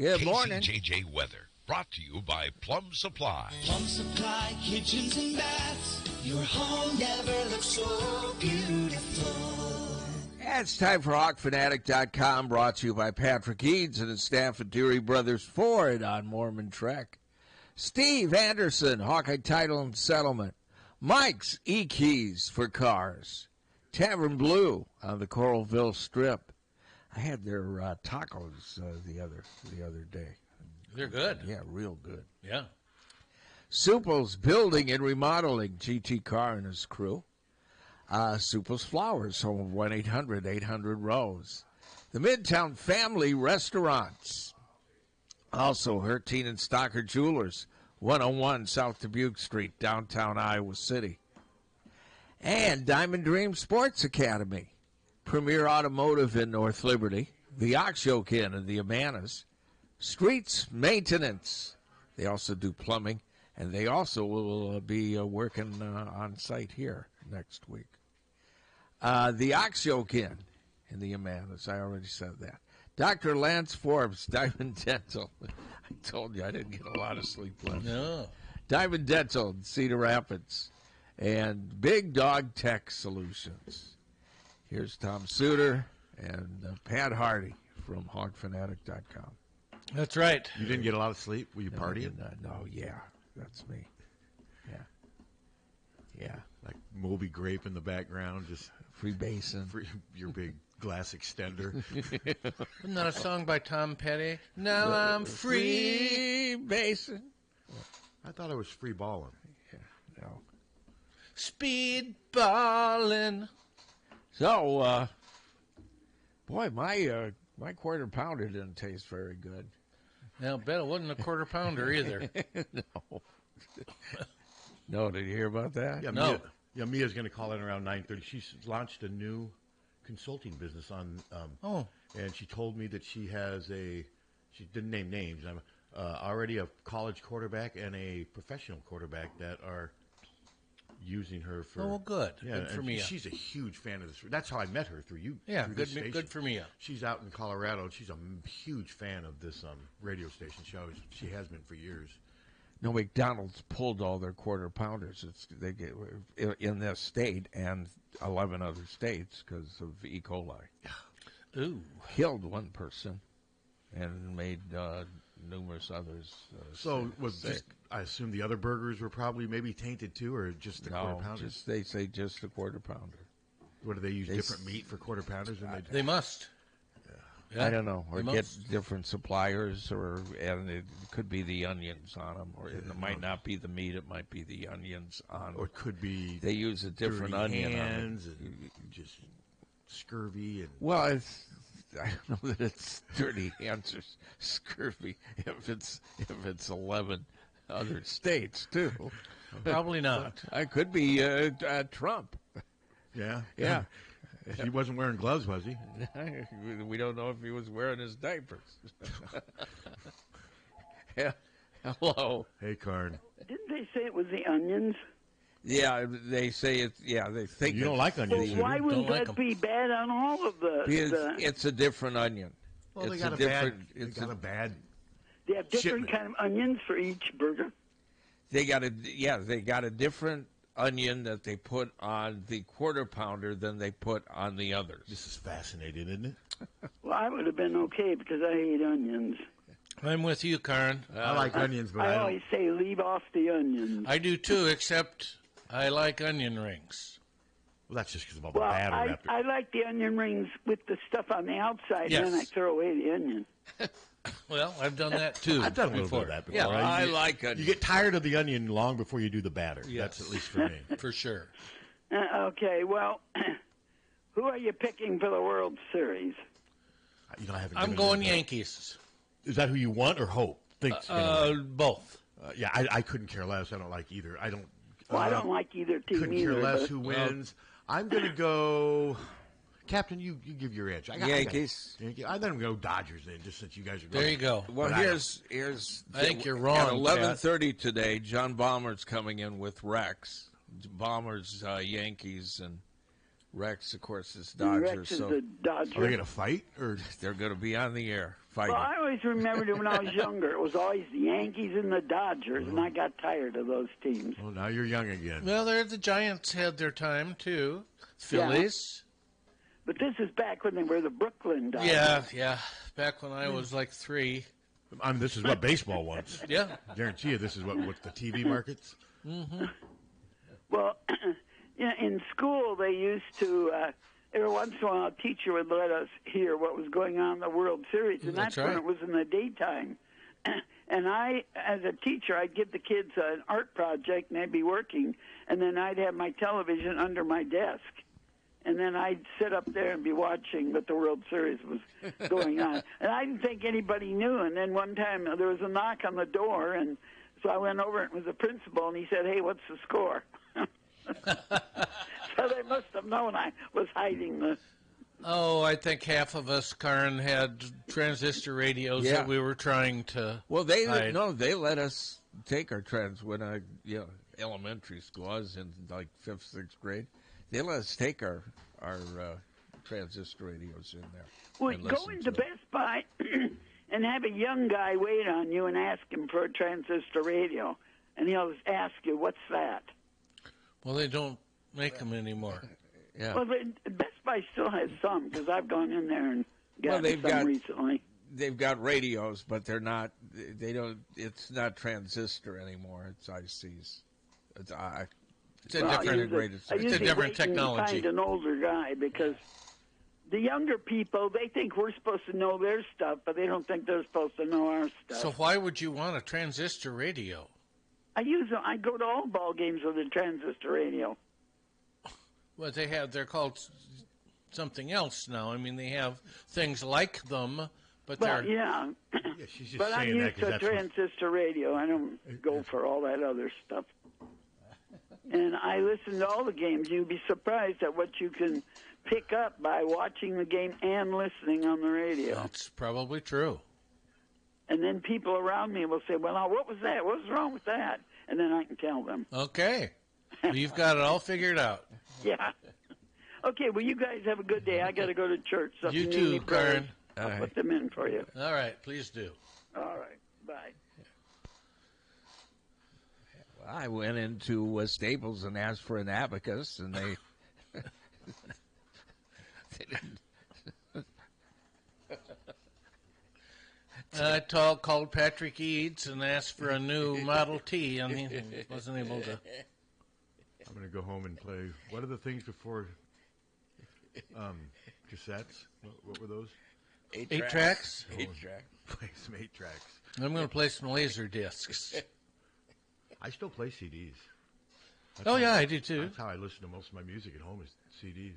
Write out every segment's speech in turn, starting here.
Good morning. KCJJ Weather, brought to you by Plum Supply. Plum Supply kitchens and baths. Your home never looks so beautiful. It's time for HawkFanatic.com, brought to you by Patrick Eads and his staff at Deary Brothers Ford on Mormon Trek. Steve Anderson, Hawkeye Title and Settlement. Mike's E-Keys for Cars. Tavern Blue on the Coralville Strip. I had their tacos the other day. They're good. Yeah, real good. Yeah. Suple's Building and Remodeling, GT Carr and his crew. Suple's Flowers, home of 1-800-800-ROSE. The Midtown Family Restaurants. Also, Harty and Stocker Jewelers, 101 South Dubuque Street, downtown Iowa City. And Diamond Dream Sports Academy. Premier Automotive in North Liberty. The Oxyoke Inn in the Amanas. Streets Maintenance. They also do plumbing. And they also will be working on site here next week. The Oxyoke Inn in the Amanas. I already said that. Dr. Lance Forbes, Diamond Dental. I told you I didn't get a lot of sleep last night. No. Diamond Dental in Cedar Rapids. And Big Dog Tech Solutions. Here's Tom Suter and Pat Harty from HawkFanatic.com. That's right. You didn't get a lot of sleep? Were you partying? No, yeah. That's me. Yeah. Like Moby Grape in the background, just Free Basin. Your big glass extender. Isn't that a song by Tom Petty? Now I'm free. Basin. I thought it was free balling. Yeah, no. Speed ballin'. So, boy, my quarter pounder didn't taste very good. Now, bet it wasn't a quarter pounder either. No. No, did you hear about that? Yeah, No. Mia's going to call in around 9:30. She's launched a new consulting business on. And she told me that she has she didn't name names. I'm already a college quarterback and a professional quarterback that are using her for. Oh, good. Yeah, Good for Mia. She's a huge fan of this. That's how I met her, through you. Yeah, through good. this station. Good for Mia. She's out in Colorado. And she's a huge fan of this radio station. She has been for years. No, McDonald's pulled all their quarter pounders. They get in this state and 11 other states because of E. coli. Ooh. Killed one person and made numerous others. So was sick. just, I assume the other burgers were probably maybe tainted too, or just the quarter pounders? They say just a quarter pounder. What do they use? Different meat for quarter pounders? Than They must. I don't know, or get different suppliers, and it could be the onions on them, or it might not be the meat; it might be the onions on them. Or it could be they use a different onion hands on it. and just scurvy and. Well, I don't know that it's dirty hands or scurvy if it's 11 other states too. Probably not. I could be Trump. Yeah. Yeah. He wasn't wearing gloves, was he? We don't know if he was wearing his diapers. Yeah. Hello. Hey, Karn. Didn't they say it was the onions? Yeah, they say it. Yeah, they think you don't like onions. Well, why would that be bad on all of the? It's a different onion. Well, it's they got a different. They got a bad. They have different shipment. kind of onions for each burger. They got a different onion that they put on the quarter pounder than they put on the others. This is fascinating, isn't it? Well, I would have been okay because I hate onions. I'm with you, Karen. I like onions, but I always say leave off the onions. I do too, except I like onion rings. Well, that's just because of all the Well, batter. I like the onion rings with the stuff on the outside, Yes. and then I throw away the onion. Well, I've done that too. I've done a little before. bit of that before. Yeah, right? I like onion. You get tired of the onion long before you do the batter. Yes. That's at least for me. For sure. Okay, well, who are you picking for the World Series? I haven't I'm given going it a- Yankees. Is that who you want or hope? Thinks gonna win? Both. Yeah, I couldn't care less. I don't like either. I don't. Well, I don't like either team Couldn't either. care less but- who wins. I'm going to go. Captain, you give your edge. Yankees. I'm going to go Dodgers then, just since you guys are. There you go. Well, But here's. I think you're wrong, At 11:30 today, John Balmer's coming in with Rex. Balmer's Yankees and Rex, of course, is Dodgers. Rex is so the Dodger. Are they going to fight or? they're going to be on the air fighting. Well, I always remembered it when I was younger. It was always the Yankees and the Dodgers, and I got tired of those teams. Well, now you're young again. Well, the Giants had their time, too. Phillies. But this is back when they were the Brooklyn Dodgers. Yeah. Back when I was like 3. This is what baseball wants. Yeah. Guarantee you this is what the TV markets. Mm-hmm. Well, in school they used to, every once in a while a teacher would let us hear what was going on in the World Series, and that's when it was in the daytime. And I, as a teacher, I'd give the kids an art project, and they'd be working, and then I'd have my television under my desk. And then I'd sit up there and be watching what the World Series was going on. And I didn't think anybody knew. And then one time there was a knock on the door, and so I went over, and it was the principal, and he said, "Hey, what's the score?" So they must have known I was hiding the... Oh, I think half of us, Karen, had transistor radios that we were trying to hide. They let us take our when I, elementary school. I was in like 5th, 6th grade. They let us take our transistor radios in there. Well, go into Best Buy and have a young guy wait on you and ask him for a transistor radio, and he'll ask you, "What's that?" Well, they don't make them anymore. Yeah. Well, Best Buy still has some, because I've gone in there and gotten some recently. They've got radios, but they're not. They don't. It's not transistor anymore. It's ICs. It's a different technology. Find an older guy, because the younger people, they think we're supposed to know their stuff, but they don't think they're supposed to know our stuff. So why would you want a transistor radio? I go to all ball games with a transistor radio. Well, they're called something else now. I mean, they have things like them, but they're... Yeah. She's just but I'm saying used to a transistor radio. I don't go for all that other stuff. And I listen to all the games. You'd be surprised at what you can pick up by watching the game and listening on the radio. That's probably true. And then people around me will say, "Well, now, what was that? What was wrong with that?" And then I can tell them. Okay. Well, you've got it all figured out. Yeah. Okay, well, you guys have a good day. I got to go to church. So you too, Karen. I'll put them in for you. All right, please do. All right, bye. Well, I went into Staples and asked for an abacus, and they didn't. I called Patrick Eads and asked for a new Model T, and he wasn't able to. I'm going to go home and play. What are the things before cassettes? What were those? 8 tracks? 8 tracks. Play some 8 tracks. I'm going to play some laser discs. I still play CDs. I do too. That's how I listen to most of my music at home is CDs.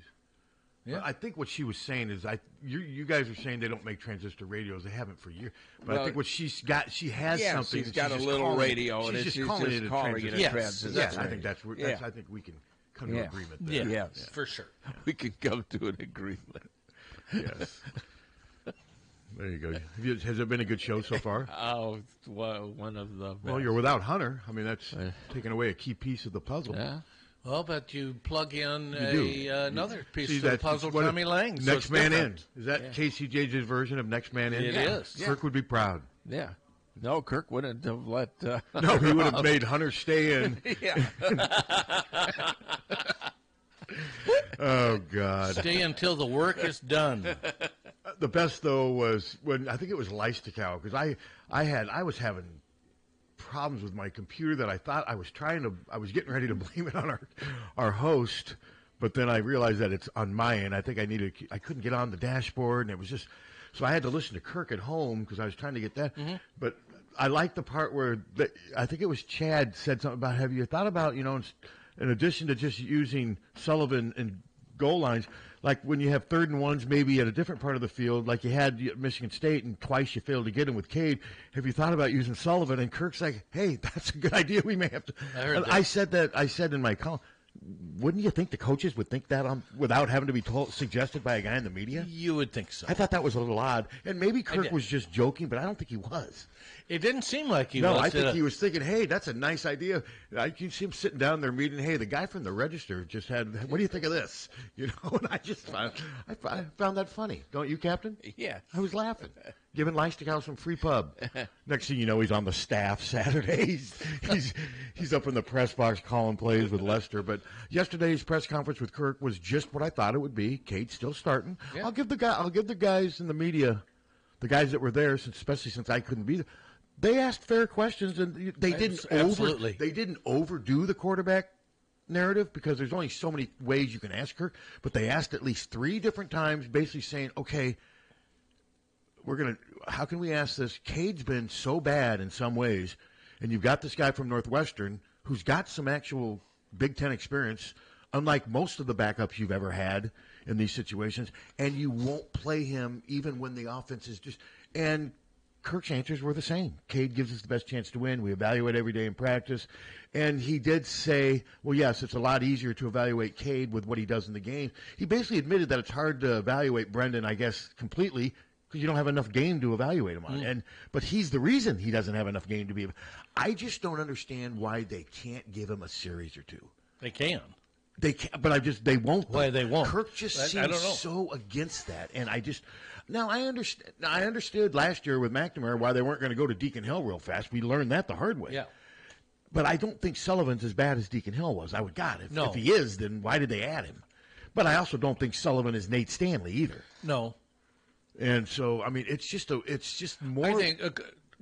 Yeah. I think what she was saying is, you guys are saying they don't make transistor radios. They haven't for years. But Well, I think what she's got, she has something. She's got a little radio, and she's she's calling it a transistor. transistor. Yes, I think that's. I think we can come to agreement there. Yes, for sure. We can come to an agreement. Yes. There you go. Has it been a good show so far? Oh, one of the best. Well, you're without Hunter. I mean, that's taking away a key piece of the puzzle. Yeah. Well, but you plug in another piece of the puzzle, what Tommy Lang. Next Man In. Is that KCJ's version of Next Man In? It is. Kirk would be proud. Yeah. No, Kirk wouldn't have let... No, he would have made Hunter stay in. Yeah. Oh, God. Stay until the work is done. The best, though, was when, I think it was Leistokow, because I was having problems with my computer that I thought I was getting ready to blame it on our host, but then I realized that it's on my end. I think I couldn't get on the dashboard, and it was just, so I had to listen to Kirk at home because I was trying to get that. Mm-hmm. But I liked the part where I think it was Chad said something about, have you thought about, in addition to just using Sullivan and goal lines, like when you have 3rd and 1s maybe at a different part of the field, like you had at Michigan State and twice you failed to get him with Cade, have you thought about using Sullivan? And Kirk's like, hey, that's a good idea. We may have to. I said in my column, wouldn't you think the coaches would think that without having to be suggested by a guy in the media? You would think so. I thought that was a little odd. And maybe Kirk was just joking, but I don't think he was. It didn't seem like he was. No, I think he was thinking, hey, that's a nice idea. I can see him sitting down there meeting, hey, the guy from the Register just had, what do you think of this? And I found that funny. Don't you, Captain? Yeah. I was laughing. giving Leistighouse some free pub. Next thing you know, he's on the staff Saturday. He's up in the press box calling plays with Lester. But yesterday's press conference with Kirk was just what I thought it would be. Cade's still starting. Yeah. I'll give the guys in the media, the guys that were there, especially since I couldn't be there. They asked fair questions, and they didn't overdo the quarterback narrative because there's only so many ways you can ask her. But they asked at least 3 different times, basically saying, "Okay, how can we ask this? Cade's been so bad in some ways, and you've got this guy from Northwestern who's got some actual Big Ten experience, unlike most of the backups you've ever had in these situations, and you won't play him even when the offense is just." And Kirk's answers were the same. Cade gives us the best chance to win. We evaluate every day in practice. And he did say, well, yes, it's a lot easier to evaluate Cade with what he does in the game. He basically admitted that it's hard to evaluate Brendan, I guess, completely because you don't have enough game to evaluate him on. But he's the reason he doesn't have enough game to be. I just don't understand why they can't give him a series or 2. They can. They can, but they won't. Why they won't? Kirk just seems so against that, and now I understand. I understood last year with McNamara why they weren't going to go to Deacon Hill real fast. We learned that the hard way. Yeah. But I don't think Sullivan's as bad as Deacon Hill was. If he is, then why did they add him? But I also don't think Sullivan is Nate Stanley either. No. And so it's just more. I think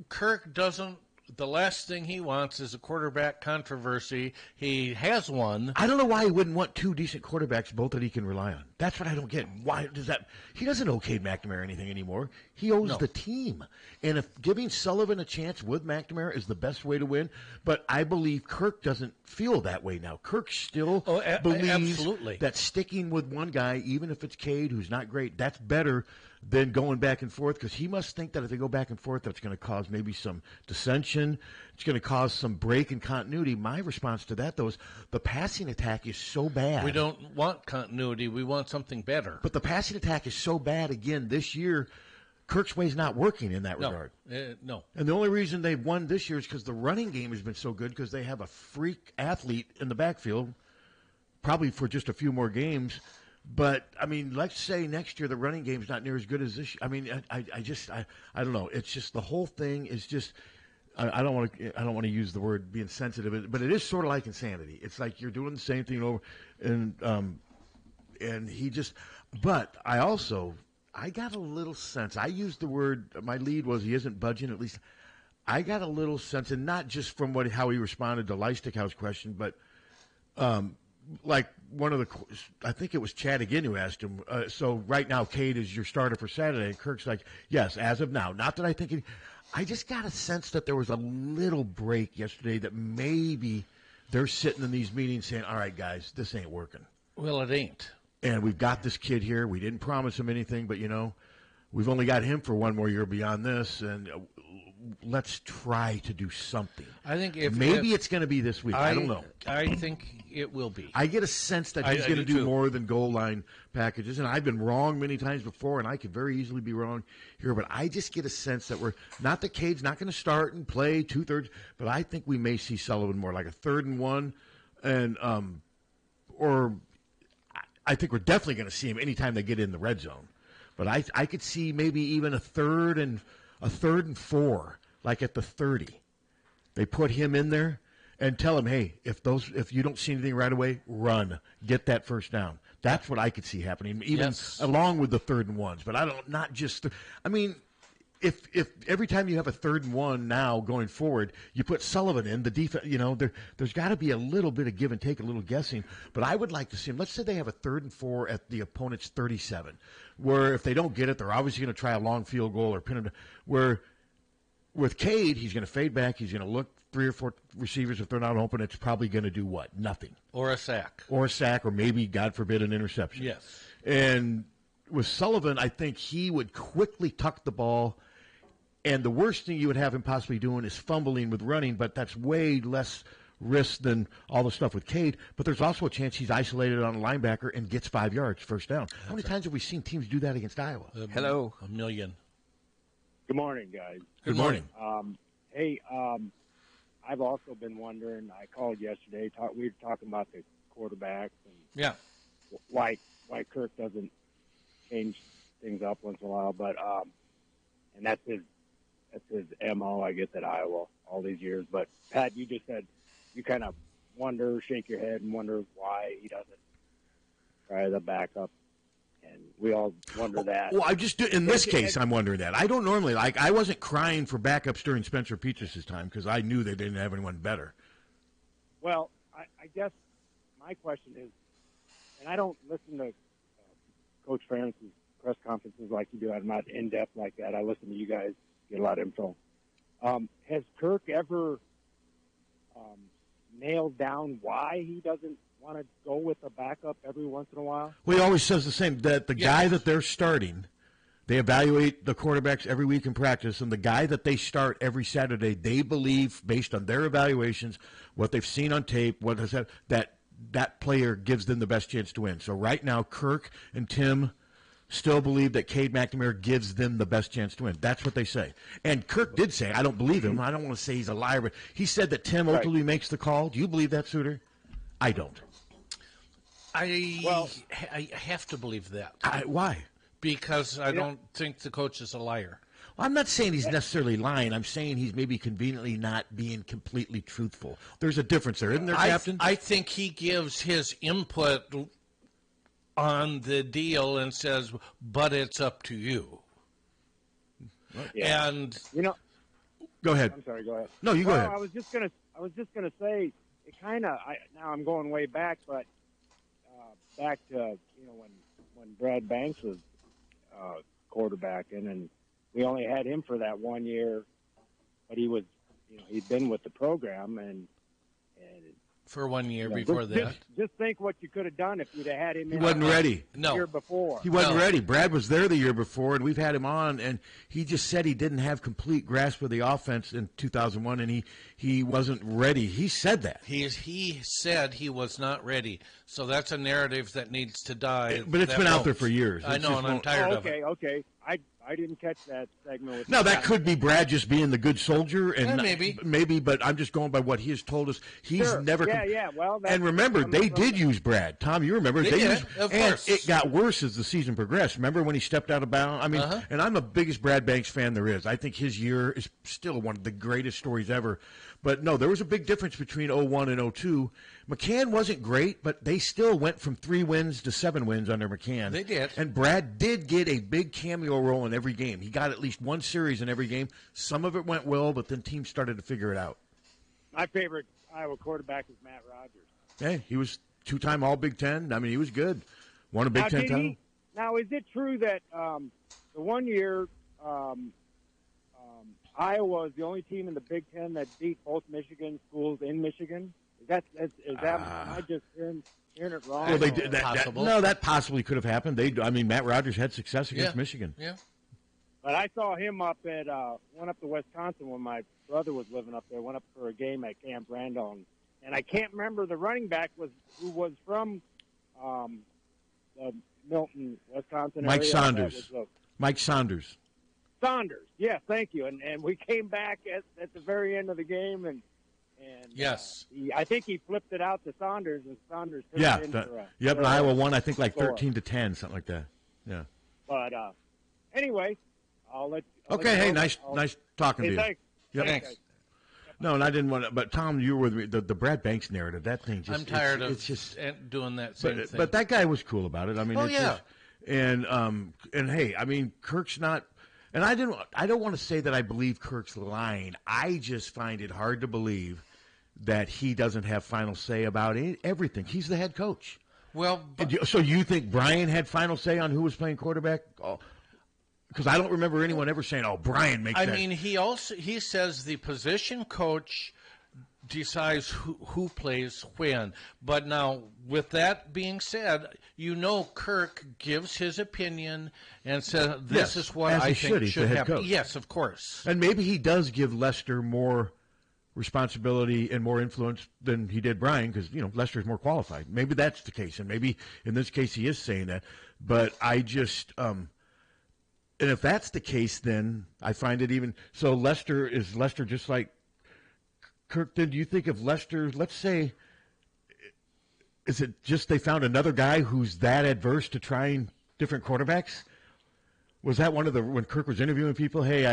Kirk doesn't. The last thing he wants is a quarterback controversy. He has one. I don't know why he wouldn't want 2 decent quarterbacks, both that he can rely on. That's what I don't get. Why does that? He doesn't owe Cade McNamara anything anymore. He owes the team. And if giving Sullivan a chance with McNamara is the best way to win, but I believe Kirk doesn't feel that way now. Kirk still believes absolutely. that sticking with one guy, even if it's Cade, who's not great, that's better than going back and forth, because he must think that if they go back and forth, that's going to cause maybe some dissension. It's going to cause some break in continuity. My response to that, though, is the passing attack is so bad. We don't want continuity. We want something better. But the passing attack is so bad, again, this year, Kirk's way's not working in that regard. No. And the only reason they've won this year is because the running game has been so good because they have a freak athlete in the backfield, probably for just a few more games. But, I mean, let's say next year the running game's not near as good as this year. I mean, I don't know. It's just the whole thing is just I don't want to use the word being sensitive, but it is sort of like insanity. It's like you're doing the same thing over, and he just. But I got a little sense. I used the word. My lead was he isn't budging. At least I got a little sense, and not just from how he responded to Leistighouse question, but. Like one of I think it was Chad again who asked him, so right now Cade is your starter for Saturday. And Kirk's like, yes, as of now. Not that I think I just got a sense that there was a little break yesterday that maybe they're sitting in these meetings saying, all right, guys, this ain't working. Well, it ain't. And we've got this kid here. We didn't promise him anything, but, we've only got him for one more year beyond this, and let's try to do something. I think maybe it's going to be this week. I don't know. I think it will be. I get a sense that he's going to do more than goal line packages, and I've been wrong many times before, and I could very easily be wrong here, but I just get a sense that not that Cade's not going to start and play 2/3, but I think we may see Sullivan more like a 3rd and 1, and or I think we're definitely going to see him anytime they get in the red zone. But I could see maybe even a 3rd and 4, like at the 30. They put him in there and tell him, hey, if you don't see anything right away, run, get that first down. That's what I could see happening, even along with the 3rd and 1s. But I don't, not just. I mean, if every time you have a 3rd and 1 now going forward, you put Sullivan in the defense. There's got to be a little bit of give and take, a little guessing. But I would like to see him. Let's say they have a 3rd and 4 at the opponent's 37. Where if they don't get it, they're obviously going to try a long field goal or pin it. Where with Cade, he's going to fade back. He's going to look 3 or 4 receivers. If they're not open, it's probably going to do what? Nothing. Or a sack. Or maybe, God forbid, an interception. Yes. And with Sullivan, I think he would quickly tuck the ball. And the worst thing you would have him possibly doing is fumbling with running, but that's way less risk than all the stuff with Cade. But there's also a chance he's isolated on a linebacker and gets 5 yards, first down. How many times have we seen teams do that against Iowa? Hello. A million. Good morning, guys. Good morning. Hey, I've also been wondering, I called yesterday, we were talking about the quarterbacks and why Kirk doesn't change things up once in a while. But and that's his MO, I guess, at Iowa all these years. But Pat, you just said you kind of shake your head and wonder why he doesn't try the backup. And we all wonder that. Well, I just do, in this case, I'm wondering that. I don't normally I wasn't crying for backups during Spencer Petras' time because I knew they didn't have anyone better. Well, I guess my question is, and I don't listen to Coach Francis' press conferences like you do. I'm not in depth like that. I listen to you guys, get a lot of info. Has Kirk ever nailed down why he doesn't want to go with a backup every once in a while? Well, he always says the same, that the guy that they're starting, they evaluate the quarterbacks every week in practice, and the guy that they start every Saturday, they believe, based on their evaluations, what they've seen on tape, what has that player gives them the best chance to win. So right now, Kirk and Tim still believe that Cade McNamara gives them the best chance to win. That's what they say. And Kirk did say, I don't believe him. I don't want to say he's a liar, but he said that Tim ultimately makes the call. Do you believe that, Suter? I don't. I have to believe that. Why? Because I don't think the coach is a liar. Well, I'm not saying he's necessarily lying. I'm saying he's maybe conveniently not being completely truthful. There's a difference there, isn't there, Captain? I think he gives his input on the deal and says, but it's up to you. Yeah. And go ahead. I'm sorry. Go ahead. No, you go ahead. I was just gonna say it kind of. Now I'm going way back, but back to when Brad Banks was quarterbacking, and we only had him for that 1 year, but he was he'd been with the program and for 1 year before that. Just think what you could have done if you'd have had him. He wasn't ready. The year before. He wasn't ready. Brad was there the year before, and we've had him on, and he just said he didn't have complete grasp of the offense in 2001, and he wasn't ready. He said that. He said he was not ready. So that's a narrative that needs to die. But it's been out there for years. I know, and I'm tired of it. Okay. I didn't catch that segment. No, that could be Brad just being the good soldier, and maybe, but I'm just going by what he has told us. He's never. Yeah. Well, and remember, they did use Brad. Tom, you remember they used, of and course. it got worse as the season progressed. Remember when he stepped out of bounds? I mean, and I'm the biggest Brad Banks fan there is. I think his year is still one of the greatest stories ever. But no, there was a big difference between 01 and 02. McCann wasn't great, but they still went from 3 wins to 7 wins under McCann. They did. And Brad did get a big cameo role in every game. He got at least one series in every game. Some of it went well, but then teams started to figure it out. My favorite Iowa quarterback is Matt Rogers. Hey, he was 2-time All Big Ten. I mean, he was good. Won a Big Ten title. Now, is it true that the 1 year Iowa is the only team in the Big Ten that beat both Michigan schools in Michigan? Is that am I just hearing it wrong? Well, they did that. No, that possibly could have happened. Matt Rogers had success against Michigan. Yeah. But I saw him went up to Wisconsin when my brother was living up there. Went up for a game at Camp Randall, and I can't remember the running back who was from the Milton, Wisconsin Mike area. Saunders. Mike Saunders. Saunders, yes, thank you. And we came back at the very end of the game, and yes, I think he flipped it out to Saunders, and Saunders turned it in and Iowa won, I think, like 13-10, something like that. Yeah. But anyway, I'll let. Okay, hey, nice talking to you. Thanks. Yep. Thanks. No, and I didn't want to. But Tom, you were with me. The Brad Banks narrative, that thing. Just, I'm tired of it's just doing that same thing. But that guy was cool about it. I mean, yeah. And hey, I mean, Kirk's not. And I don't want to say that I believe Kirk's lying. I just find it hard to believe that he doesn't have final say about everything. He's the head coach. Well, so you think Brian had final say on who was playing quarterback? Because I don't remember anyone ever saying, "Oh, Brian makes." I mean, he says the position coach decides who plays when. But now, with that being said, Kirk gives his opinion and says, this is what I think should happen. Yes, of course. And maybe he does give Lester more responsibility and more influence than he did Brian because, Lester's more qualified. Maybe that's the case. And maybe in this case he is saying that. But I just and if that's the case, then I find it even – so is Lester just like Kirk, then do you think if Lester, let's say, is it just they found another guy who's that adverse to trying different quarterbacks? Was that one of the when Kirk was interviewing people? Hey,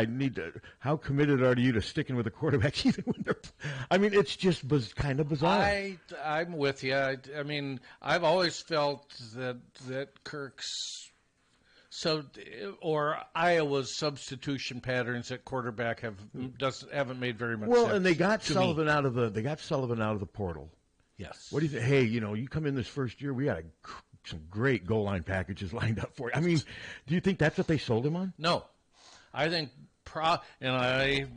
how committed are you to sticking with a quarterback even when they're? I mean, it's just kind of bizarre. I'm with you. I mean, I've always felt that Kirk's or Iowa's substitution patterns at quarterback haven't made very much sense. Well, and they got Sullivan out of the portal. Yes. What do you think? Hey, you come in this first year, we got some great goal line packages lined up for you. I mean, do you think that's what they sold him on? No. I think,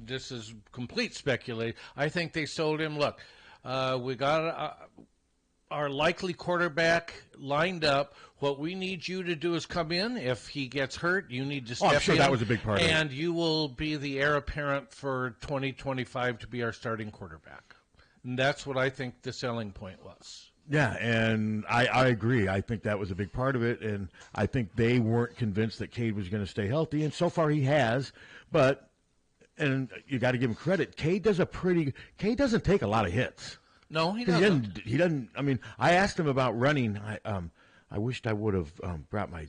this is complete speculation, I think they sold him, look, we got our likely quarterback lined up. What we need you to do is come in. If he gets hurt, you need to step in. I'm sure that was a big part of it. And you will be the heir apparent for 2025 to be our starting quarterback. And that's what I think the selling point was. Yeah, and I agree. I think that was a big part of it, and I think they weren't convinced that Cade was going to stay healthy, and so far he has. And you got to give him credit. Cade doesn't take a lot of hits. No, he doesn't. He doesn't. I mean, I asked him about running. I wished I would have brought my.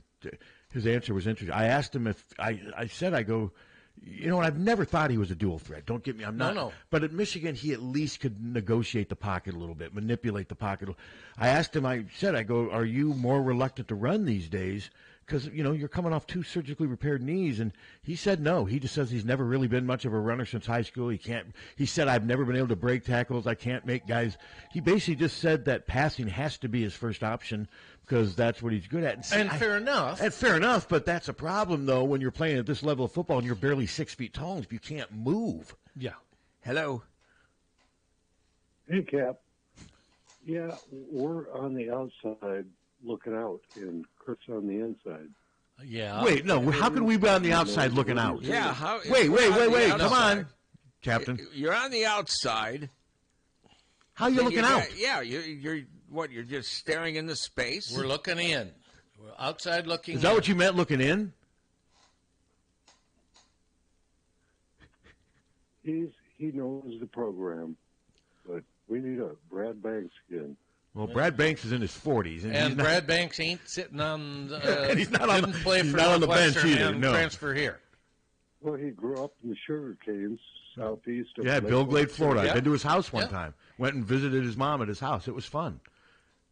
His answer was interesting. I asked him if I said and I've never thought he was a dual threat. Don't get me. I'm not. No. But at Michigan, he at least could negotiate the pocket a little bit, manipulate the pocket. I asked him. I said, are you more reluctant to run these days? Because, you're coming off 2 surgically repaired knees. And he said no. He just says he's never really been much of a runner since high school. He said, I've never been able to break tackles. I can't make guys. He basically just said that passing has to be his first option because that's what he's good at. Fair enough. And fair enough, but that's a problem, though, when you're playing at this level of football and you're barely 6 feet tall if you can't move. Yeah. Hello. Hey, Cap. Yeah, we're on the outside looking out, and Kirk's on the inside. Yeah. Wait, no. How can we be on the outside looking out? Yeah. Wait. Come on, Captain. You're on the outside. How are you looking out? Yeah. You're what? You're just staring into space. We're looking in. We're outside looking in. Is that what you meant, looking in? He knows the program, but we need a Brad Banks again. Well, Brad Banks is in his 40s, and Brad Banks ain't sitting on. He's not on the bench either. No. Transfer here. Well, he grew up in the sugar canes southeast of Bill Glade, Florida. Yeah. I've been to his house one time. Went and visited his mom at his house. It was fun.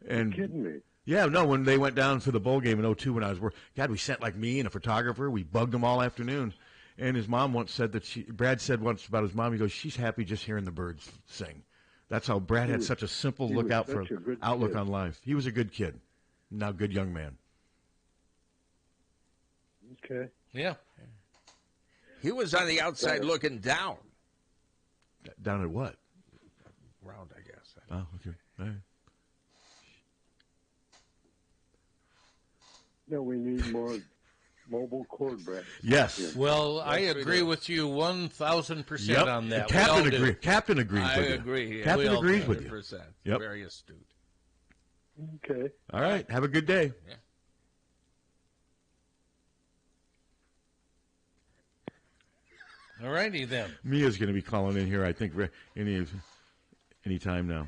And You're kidding me? Yeah, no. When they went down for the bowl game in 2002, when I was working, God, we sent like me and a photographer. We bugged them all afternoon. And his mom once said that Brad said once about his mom. He goes, "She's happy just hearing the birds sing." That's how Brad had such a simple outlook on life. He was a good kid. Now, good young man. Okay. Yeah. He was on the outside looking down. Down at what? Round, I guess. Oh, okay. All right. No, we need more mobile quarterbacks. Yes. Well, I agree with you 1,000% on that. Captain agrees. Captain agrees with you. I agree. Captain agrees with you. 100%. Yep. Very astute. Okay. All right. Have a good day. Yeah. All righty then. Mia's going to be calling in here, I think, any time now.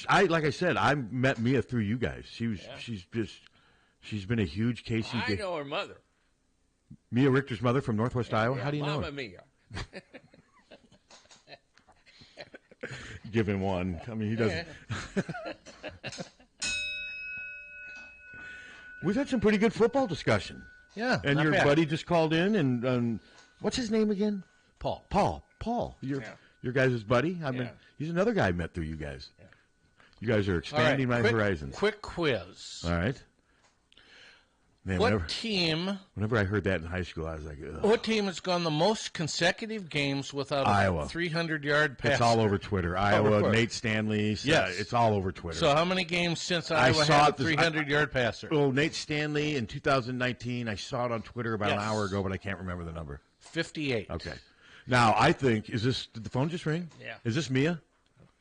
Like I said, I met Mia through you guys. She's been a huge Casey. I know her mother. Mia Richter's mother from Northwest Iowa. Yeah, How do you know Mama her? Mia. Give him one. I mean, he doesn't. We've had some pretty good football discussion. Yeah. And your buddy just called in, and what's his name again? Paul. Your guys' buddy. I mean, he's another guy I met through you guys. Yeah. You guys are expanding my horizons. Quick quiz. All right. Man, whenever I heard that in high school, I was like, ugh. What team has gone the most consecutive games without Iowa. a 300-yard pass? It's all over Twitter. Iowa, Nate Stanley. Yes. It's all over Twitter. So how many games since Iowa had a 300-yard passer? Oh, Nate Stanley in 2019. I saw it on Twitter about an hour ago, but I can't remember the number. 58. Okay. Now, I think, did the phone just ring? Yeah. Is this Mia?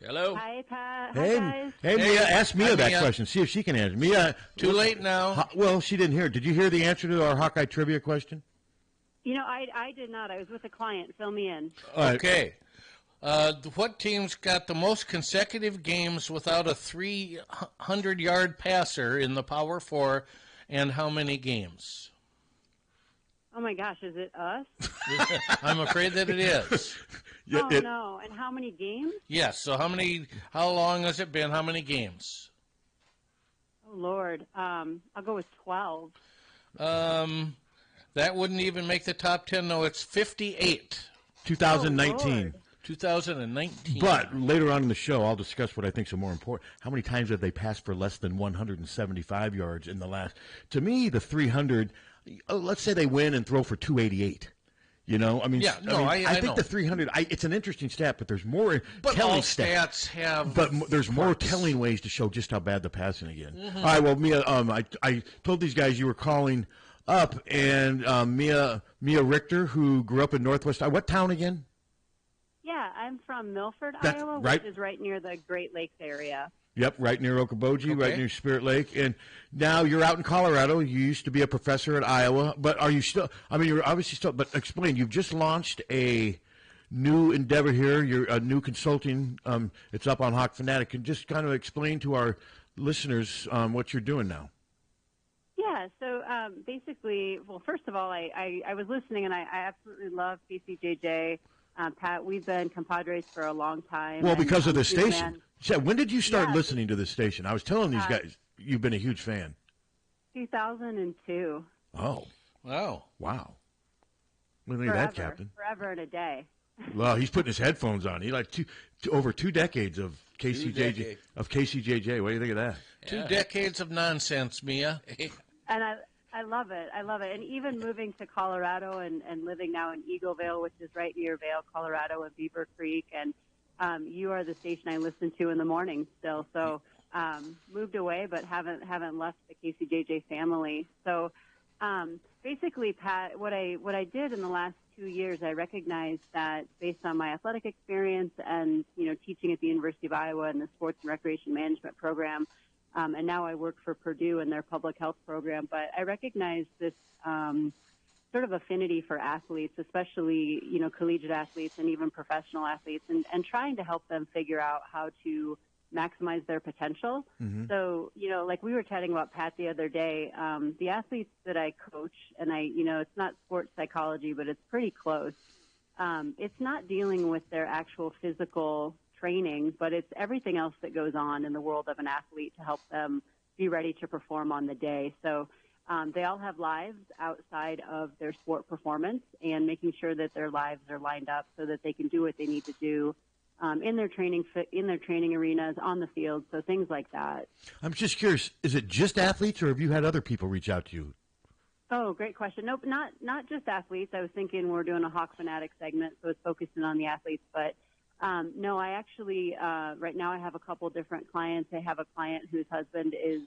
Hello. Hi, Pat. Hey, Hi, guys. Hey, Mia. Ask Mia that Mia. question. See if she can answer. Mia. Too late now. Well, she didn't hear it. Did you hear the answer to our Hawkeye trivia question? You know, I did not. I was with a client. Fill me in. Okay. What team's got the most consecutive games without a 300-yard passer in the Power Four, and how many games? Oh my gosh, is it us? I'm afraid that it is. Yeah, no. And how many games? Yes. So how long has it been? How many games? Oh Lord. I'll go with 12. That wouldn't even make the top 10. No, it's 58. 2019. 2019. But later on in the show, I'll discuss what I think is more important. How many times have they passed for less than 175 yards in the last? To me, the 300. Let's say they win and throw for 288. You know, I mean, yeah, no, I think know. the 300. It's an interesting stat, but there's more but telling all stats have. But there's more telling ways to show just how bad the passing again. Mm-hmm. All right, well, Mia, I told these guys you were calling up, and Mia Richter, who grew up in Northwest. What town again? Yeah, I'm from Milford, Iowa, which is right near the Great Lakes area. Yep, right near Okoboji, right near Spirit Lake. And now you're out in Colorado. You used to be a professor at Iowa, but are you still, I mean, you're obviously still, but explain, you've just launched a new endeavor here. You're a new consulting, it's up on Fanatic. And just kind of explain to our listeners what you're doing now. Yeah, so basically, well, first of all, I was listening, and I absolutely love KCJJ. Pat, we've been compadres for a long time. Well, because of the station. When did you start listening to this station? I was telling these guys you've been a huge fan. 2002. Oh. Wow. Wow. Look at that, Captain. Forever and a day. Well, he's putting his headphones on. He over 2 decades of KCJJ. What do you think of that? 2 decades of nonsense, Mia. And I love it. I love it. And even moving to Colorado and living now in Eagleville, which is right near Vail, Colorado, and Beaver Creek. And you are the station I listen to in the morning still. So moved away, but haven't left the KCJJ family. So basically, Pat, what I did in the last 2 years, I recognized that based on my athletic experience and, teaching at the University of Iowa in the sports and recreation management program, and now I work for Purdue in their public health program. But I recognize this sort of affinity for athletes, especially, collegiate athletes and even professional athletes, and trying to help them figure out how to maximize their potential. Mm-hmm. So, like we were chatting about, Pat, the other day, the athletes that I coach, and it's not sports psychology, but it's pretty close. It's not dealing with their actual physical training, but it's everything else that goes on in the world of an athlete to help them be ready to perform on the day. So they all have lives outside of their sport performance, and making sure that their lives are lined up so that they can do what they need to do in their training arenas, on the field, so things like that. I'm just curious, is it just athletes, or have you had other people reach out to you? Oh, great question. Nope, not just athletes. I was thinking we're doing a Hawk Fanatic segment, so it's focusing on the athletes, but no, I actually, right now I have a couple different clients. I have a client whose husband is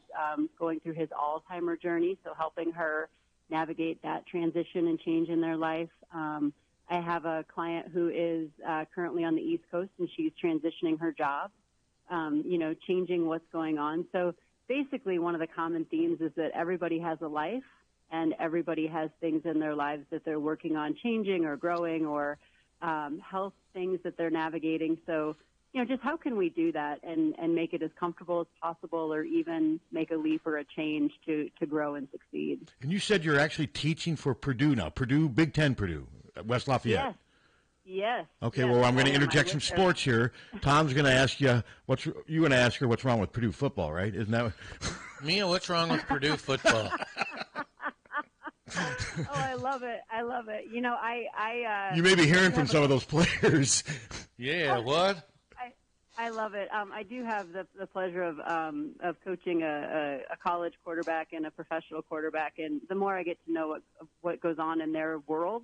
going through his Alzheimer's journey, so helping her navigate that transition and change in their life. I have a client who is currently on the East Coast, and she's transitioning her job, changing what's going on. So basically one of the common themes is that everybody has a life, and everybody has things in their lives that they're working on changing or growing, or health things that they're navigating. So, just how can we do that and make it as comfortable as possible, or even make a leap or a change to grow and succeed. And you said you're actually teaching for Purdue now, Big Ten Purdue, West Lafayette. Yes. Okay, yes. well, I'm going to interject some sports here. Tom's going to ask you, you're going to ask her what's wrong with Purdue football, right? Isn't that Mia, what's wrong with Purdue football? Oh, I love it. You may be hearing from some of those players. Yeah, what? I love it. I do have the pleasure of coaching a college quarterback and a professional quarterback, and the more I get to know what goes on in their world,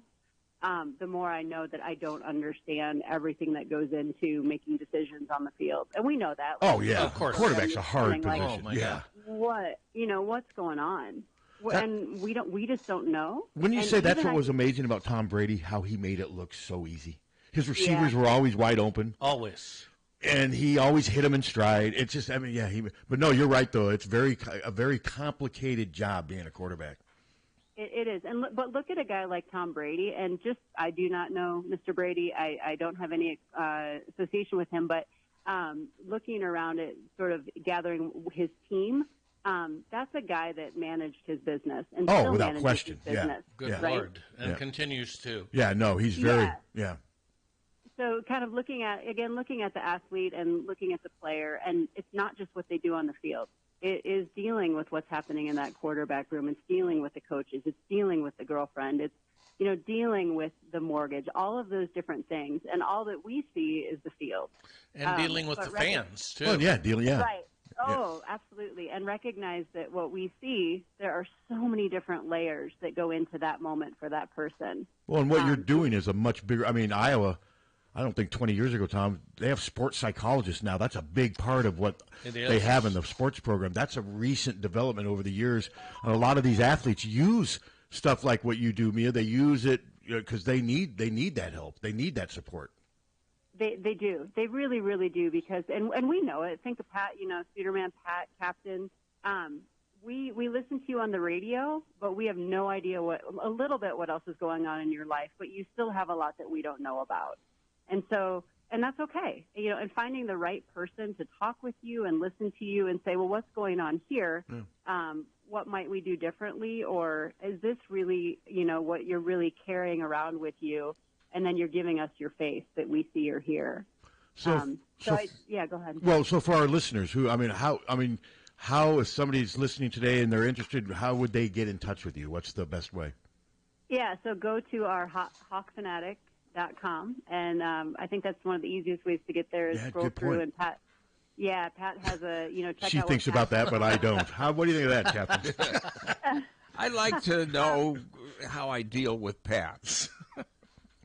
the more I know that I don't understand everything that goes into making decisions on the field. And we know that. Oh, yeah. Of course. Quarterback's a hard position. Oh, yeah. What's going on? And we just don't know. When you say that's what was amazing about Tom Brady, how he made it look so easy. His receivers were always wide open. Always. And he always hit them in stride. It's just, but no, you're right, though. It's a very complicated job being a quarterback. It is. But look at a guy like Tom Brady, and I do not know Mr. Brady. I don't have any association with him, but looking around at sort of gathering his team, That's a guy that managed his business and Oh, still without manages question. his business. Good right? Lord. And continues to. Yeah, no, he's very, So kind of looking at the athlete and looking at the player, and it's not just what they do on the field. It is dealing with what's happening in that quarterback room. It's dealing with the coaches. It's dealing with the girlfriend. It's, dealing with the mortgage, all of those different things. And all that we see is the field. And dealing with the fans, too. Well, yeah. Right. Oh, absolutely. And recognize that what we see, there are so many different layers that go into that moment for that person. Well, and what you're doing is a much bigger, Iowa, I don't think 20 years ago, Tom, they have sports psychologists now. That's a big part of what they have in the sports program. That's a recent development over the years. And a lot of these athletes use stuff like what you do, Mia. They use it because they need that help. They need that support. They do. They really, really do because, and we know it. Think of Pat, Suter, Pat, Captain. We listen to you on the radio, but we have no idea what else is going on in your life, but you still have a lot that we don't know about. And so, and that's okay, and finding the right person to talk with you and listen to you and say, well, what's going on here? What might we do differently? Or is this really, what you're really carrying around with you? And then you're giving us your face that we see or hear. Go ahead. Well, so for our listeners how if somebody's listening today and they're interested, how would they get in touch with you? What's the best way? Yeah, so go to our hawkfanatic.com, and I think that's one of the easiest ways to get there is scroll through. Point. And Pat has a, check she out thinks about that, but I don't. What do you think of that, Captain? I'd like to know how I deal with Pats.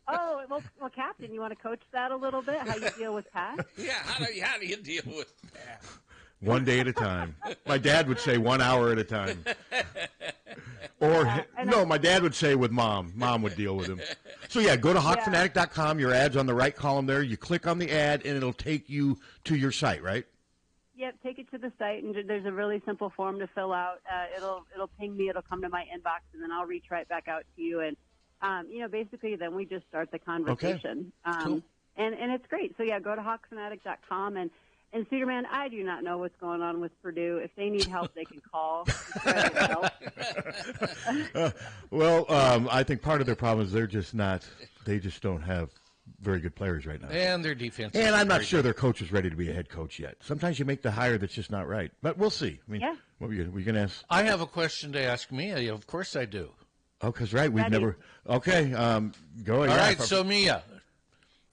Oh, well, Captain, you want to coach that a little bit? How you deal with Pat? Yeah, how do you deal with Pat? One day at a time. My dad would say 1 hour at a time. Or, my dad would say with Mom. Mom would deal with him. So, go to hawkfanatic.com. Your ad's on the right column there. You click on the ad, and it'll take you to your site, right? Yep, take it to the site, and there's a really simple form to fill out. It'll ping me. It'll come to my inbox, and then I'll reach right back out to you. And, basically then we just start the conversation. Okay. Cool. And it's great. So, go to hawkfanatic.com. And Suterman, I do not know what's going on with Purdue. If they need help, they can call. I think part of their problem is they just don't have very good players right now. And their defense. And I'm not sure their coach is ready to be a head coach yet. Sometimes you make the hire that's just not right. But we'll see. What were you going to ask? I have a question to ask Mia. Of course I do. Oh, because, right, we've never – okay, go ahead. All right, so Mia.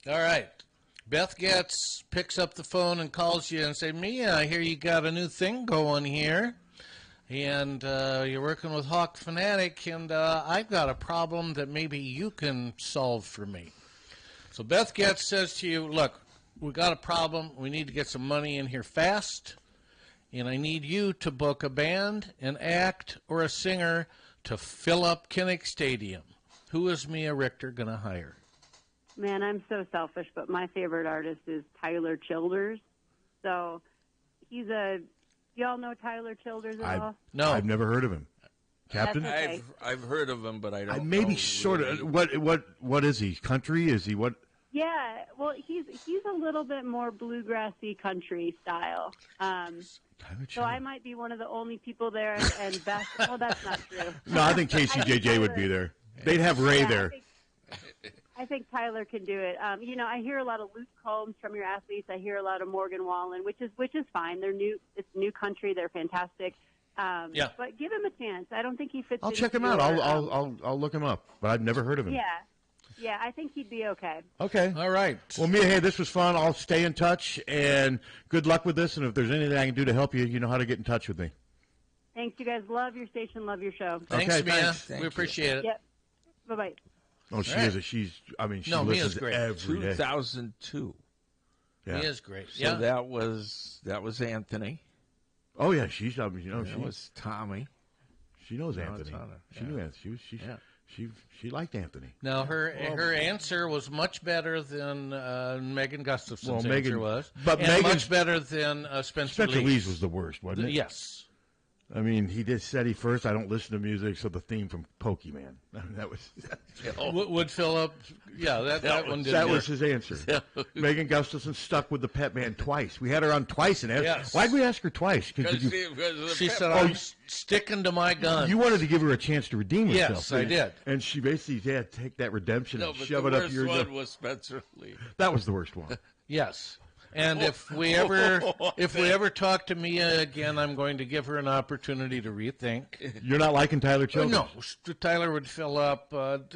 All right. Beth picks up the phone and calls you and say, Mia, I hear you got a new thing going here, and you're working with Hawk Fanatic, and I've got a problem that maybe you can solve for me. So Beth says to you, look, we got a problem. We need to get some money in here fast, and I need you to book a band, an act, or a singer to fill up Kinnick Stadium. Who is Mia Richter going to hire? Man, I'm so selfish, but my favorite artist is Tyler Childers. So y'all know Tyler Childers at all? No. I've never heard of him. Captain? Okay. I've heard of him, but I don't know. Maybe sort of. What is he? Country? Is he what? Yeah, well, he's a little bit more bluegrassy country style. So I might be one of the only people there, and Beth, well, that's not true. No, I think KCJJ would be there. They'd have Ray there. I think Tyler can do it. I hear a lot of Luke Combs from your athletes. I hear a lot of Morgan Wallen, which is fine. They're new. It's new country. They're fantastic. But give him a chance. I don't think he fits. I'll check him out. I'll look him up. But I've never heard of him. Yeah, I think he'd be okay. Okay. All right. Well, Mia, hey, this was fun. I'll stay in touch, and good luck with this. And if there's anything I can do to help you, you know how to get in touch with me. Thanks, you guys. Love your station. Love your show. Thanks, Mia. Thank we appreciate it. Yep. Bye-bye. Oh, she is. She listens great. every day. 2002. Yeah. Mia's great. So that was Anthony. Oh yeah, she's. That was Tommy. She knows Anthony. She knew Anthony. She liked Anthony. Now her answer was much better than Megan Gustafson's answer was, but much better than Spencer Lee's. Lee's was the worst, wasn't it? Yes. I mean, he did said he first. I don't listen to music, so the theme from Pokemon. That was Would Philip? Yeah, that one did. That was his answer. Megan Gustafson stuck with the pet band twice. We had her on twice, and yes. Why'd we ask her twice? Because she said, "I'm sticking to my gun." You wanted to give her a chance to redeem herself. Yes, I did. And she basically had to take that redemption and but shove the it up worst your. one was Spencer Lee. That was the worst one. Yes. And if we ever talk to Mia again, I'm going to give her an opportunity to rethink. You're not liking Tyler Childers? No, Tyler would fill up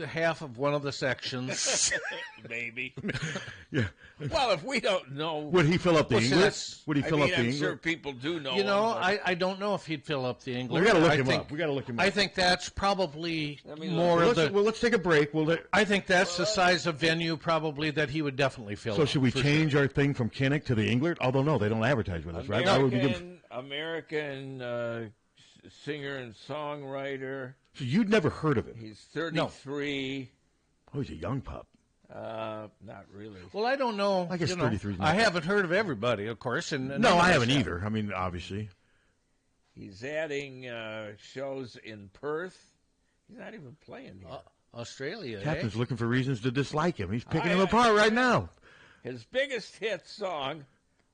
half of one of the sections. Maybe. Yeah. Well, if we don't know, would he fill up the English? Would he fill up the English? I'm sure people do know. You know, I don't know if he'd fill up the English. We got to look him up. We got to look him up. I think that's probably more of the. Well, let's take a break. I think that's the size of venue probably that he would definitely fill. So up, should we change our thing from Kinnick to the English? Although no, they don't advertise with us, right? American singer and songwriter. So you'd never heard of him? He's 33. Oh, he's a young pup. Not really. Well, I don't know. I guess 33. I haven't heard of everybody, of course. No, I haven't either. I mean, obviously. He's adding shows in Perth. He's not even playing here. Australia. Captain's looking for reasons to dislike him. He's picking him apart right now. His biggest hit song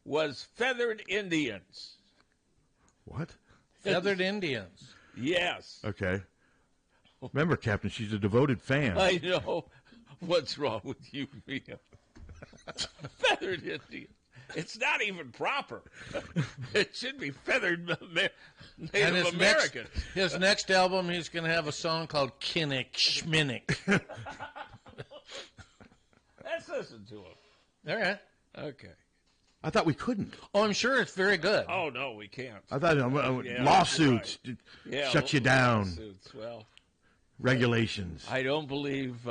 was Feathered Indians. What? Feathered Indians. Yes. Okay. Remember, Captain, she's a devoted fan. I know. What's wrong with you, Mia? Feathered Indians. It's not even proper. It should be Feathered Native American. His next album, he's going to have a song called Kinnick Schminnick. Let's listen to him. All right. Okay. I thought we couldn't. Oh, I'm sure it's very good. Oh, no, we can't. I thought lawsuits shut you down. Lawsuits, well. Regulations. I don't believe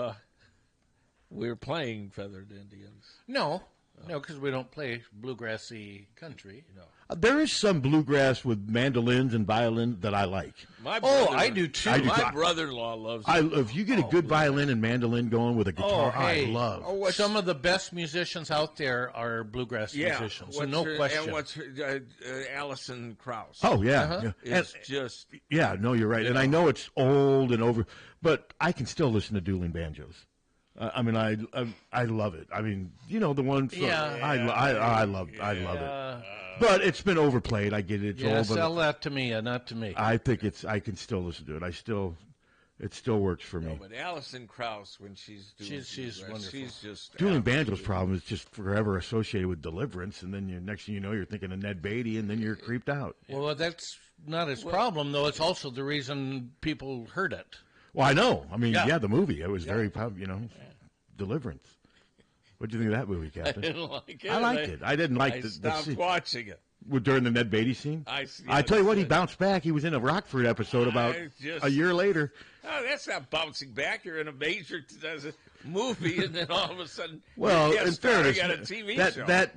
we're playing Feathered Indians. No, because we don't play bluegrassy country. No. There is some bluegrass with mandolins and violin that I like. I do too. My brother-in-law loves it. If you get a good violin and mandolin going with a guitar, I love. Some of the best musicians out there are bluegrass musicians, so no question. And what's Alison Krauss? Oh, yeah. It's just... Yeah, no, you're right. And I know it's old and over, but I can still listen to dueling banjos. I mean, I love it. I mean, you know, the one... I love it. But it's been overplayed. I get it. It's old, sell that to me, not to me. I think I can still listen to it. It still works for me. But Alison Krauss, when she's doing, she's wonderful. She's just dueling banjos. Problem is just forever associated with Deliverance, and then next thing you know, you're thinking of Ned Beatty, and then you're creeped out. Well, that's not his problem, though. It's also the reason people heard it. Well, I know. I mean, the movie. It was very popular. Deliverance. What did you think of that movie, Captain? I didn't like it. I liked it. I didn't like I the stopped scene. watching it. During the Ned Beatty scene? I tell you what, he bounced back. He was in a Rockford episode about a year later. Oh, that's not bouncing back. You're in a major movie, and then all of a sudden, well, in fairness, got a TV show. That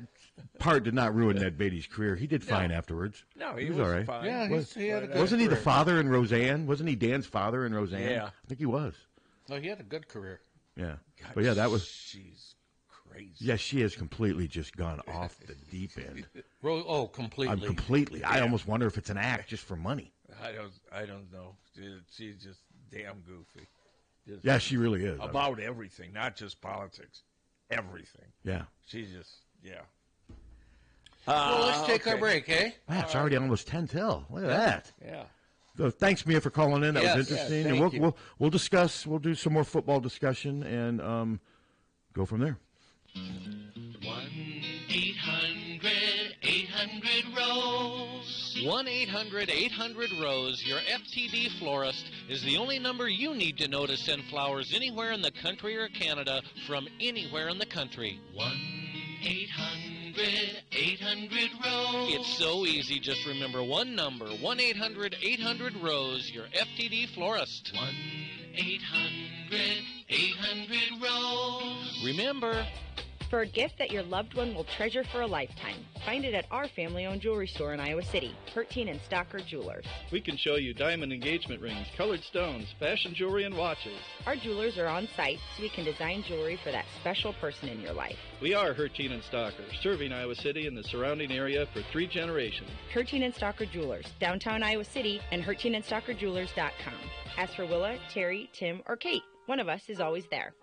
part did not ruin Ned Beatty's career. He did fine afterwards. No, he was all right. Fine. Yeah, he had a good Wasn't he career. the father in Roseanne? Wasn't he Dan's father in Roseanne? Yeah. I think he was. Oh, he had a good career. Yeah. God, But yeah, that was... She's crazy. Yeah, she has completely just gone off the deep end. Oh, completely. Completely. Yeah. I almost wonder if it's an act just for money. I don't know. She's just damn goofy. Yeah, she really is. About everything, not just politics. Everything. Yeah. She's just, Well, let's take our break, eh? Wow, it's already almost 10 till. Look at that. Yeah. So thanks, Mia, for calling in. That was interesting. Thank and we'll discuss. We'll do some more football discussion and go from there. 1-800-800-ROSE. 1-800-800-ROSE. Your FTD florist is the only number you need to know to send flowers anywhere in the country or Canada from anywhere in the country. 1-800-800-ROSE. It's so easy. Just remember one number. 1-800-800-ROSE. Your FTD florist. 1-800-800-ROSE. Remember... for a gift that your loved one will treasure for a lifetime. Find it at our family-owned jewelry store in Iowa City, Harty and Stocker Jewelers. We can show you diamond engagement rings, colored stones, fashion jewelry, and watches. Our jewelers are on site, so we can design jewelry for that special person in your life. We are Harty and Stocker, serving Iowa City and the surrounding area for 3 generations. Harty and Stocker Jewelers, downtown Iowa City, and HartyandStockerJewelers.com. Ask for Willa, Terry, Tim, or Kate. One of us is always there.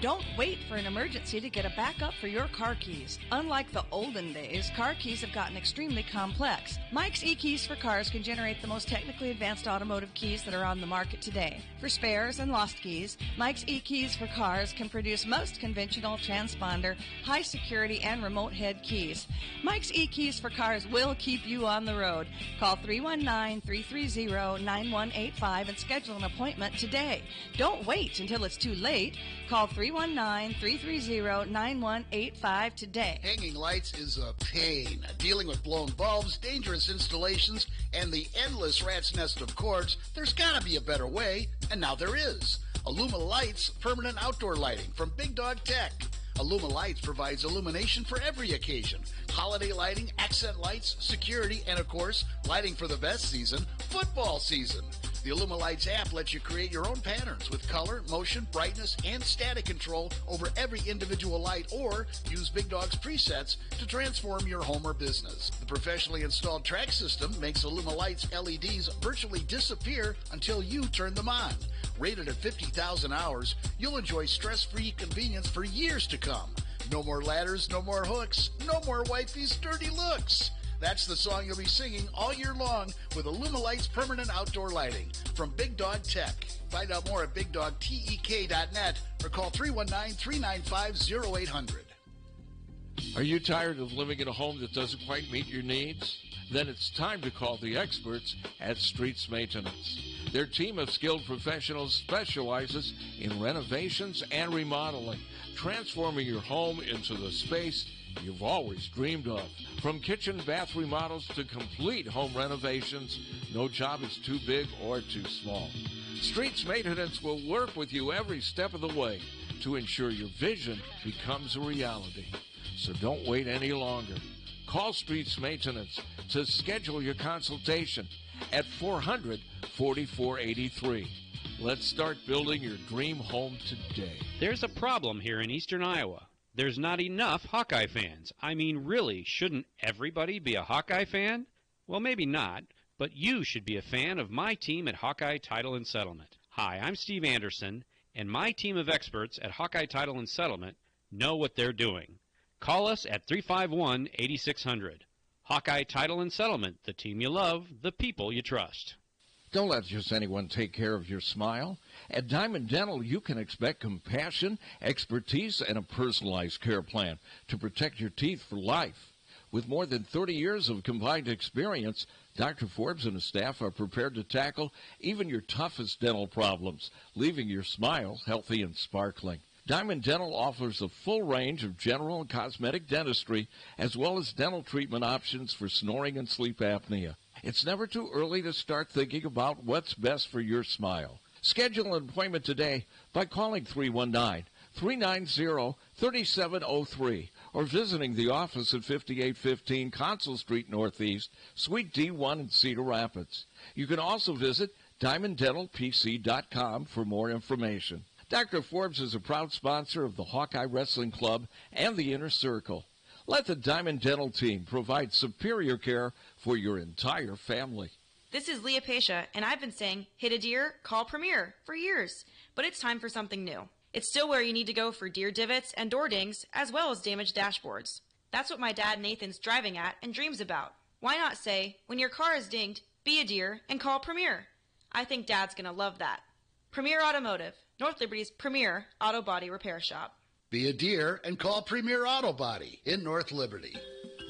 Don't wait for an emergency to get a backup for your car keys. Unlike the olden days, car keys have gotten extremely complex. Mike's eKeys for Cars can generate the most technically advanced automotive keys that are on the market today. For spares and lost keys, Mike's eKeys for Cars can produce most conventional transponder, high security, and remote head keys. Mike's eKeys for Cars will keep you on the road. Call 319-330-9185 and schedule an appointment today. Don't wait until it's too late. Call 319-330-9185 today. Hanging lights is a pain. Dealing with blown bulbs, dangerous installations, and the endless rat's nest of cords, there's got to be a better way, and now there is. Illuma Lights Permanent Outdoor Lighting from Big Dog Tech. Illuma Lights provides illumination for every occasion. Holiday lighting, accent lights, security, and of course, lighting for the best season, football season. The Illuma Lights app lets you create your own patterns with color, motion, brightness, and static control over every individual light, or use Big Dog's presets to transform your home or business. The professionally installed track system makes Illuma Lights LEDs virtually disappear until you turn them on. Rated at 50,000 hours, you'll enjoy stress-free convenience for years to come. No more ladders, no more hooks, no more wifey's dirty looks. That's the song you'll be singing all year long with Illuma Lights Permanent Outdoor Lighting from Big Dog Tech. Find out more at BigDogTek.net or call 319-395-0800. Are you tired of living in a home that doesn't quite meet your needs? Then it's time to call the experts at Streets Maintenance. Their team of skilled professionals specializes in renovations and remodeling, transforming your home into the space you've always dreamed of. From kitchen, bath remodels to complete home renovations, no job is too big or too small. Streets Maintenance will work with you every step of the way to ensure your vision becomes a reality. So don't wait any longer. Call Streets Maintenance to schedule your consultation at 400-4483. Let's start building your dream home today. There's a problem here in eastern Iowa. There's not enough Hawkeye fans. I mean, really, shouldn't everybody be a Hawkeye fan? Well, maybe not, but you should be a fan of my team at Hawkeye Title and Settlement. Hi, I'm Steve Anderson, and my team of experts at Hawkeye Title and Settlement know what they're doing. Call us at 351-8600. Hawkeye Title and Settlement, the team you love, the people you trust. Don't let just anyone take care of your smile. At Diamond Dental, you can expect compassion, expertise, and a personalized care plan to protect your teeth for life. With more than 30 years of combined experience, Dr. Forbes and his staff are prepared to tackle even your toughest dental problems, leaving your smile healthy and sparkling. Diamond Dental offers a full range of general and cosmetic dentistry, as well as dental treatment options for snoring and sleep apnea. It's never too early to start thinking about what's best for your smile. Schedule an appointment today by calling 319-390-3703 or visiting the office at 5815 Consul Street Northeast, Suite D1 in Cedar Rapids. You can also visit DiamondDentalPC.com for more information. Dr. Forbes is a proud sponsor of the Hawkeye Wrestling Club and the Inner Circle. Let the Diamond Dental team provide superior care for your entire family. This is Leah Pasha, and I've been saying, hit a deer, call Premier, for years. But it's time for something new. It's still where you need to go for deer divots and door dings, as well as damaged dashboards. That's what my dad Nathan's driving at and dreams about. Why not say, when your car is dinged, be a deer and call Premier? I think Dad's going to love that. Premier Automotive, North Liberty's premier auto body repair shop. Be a deer and call Premier Auto Body in North Liberty.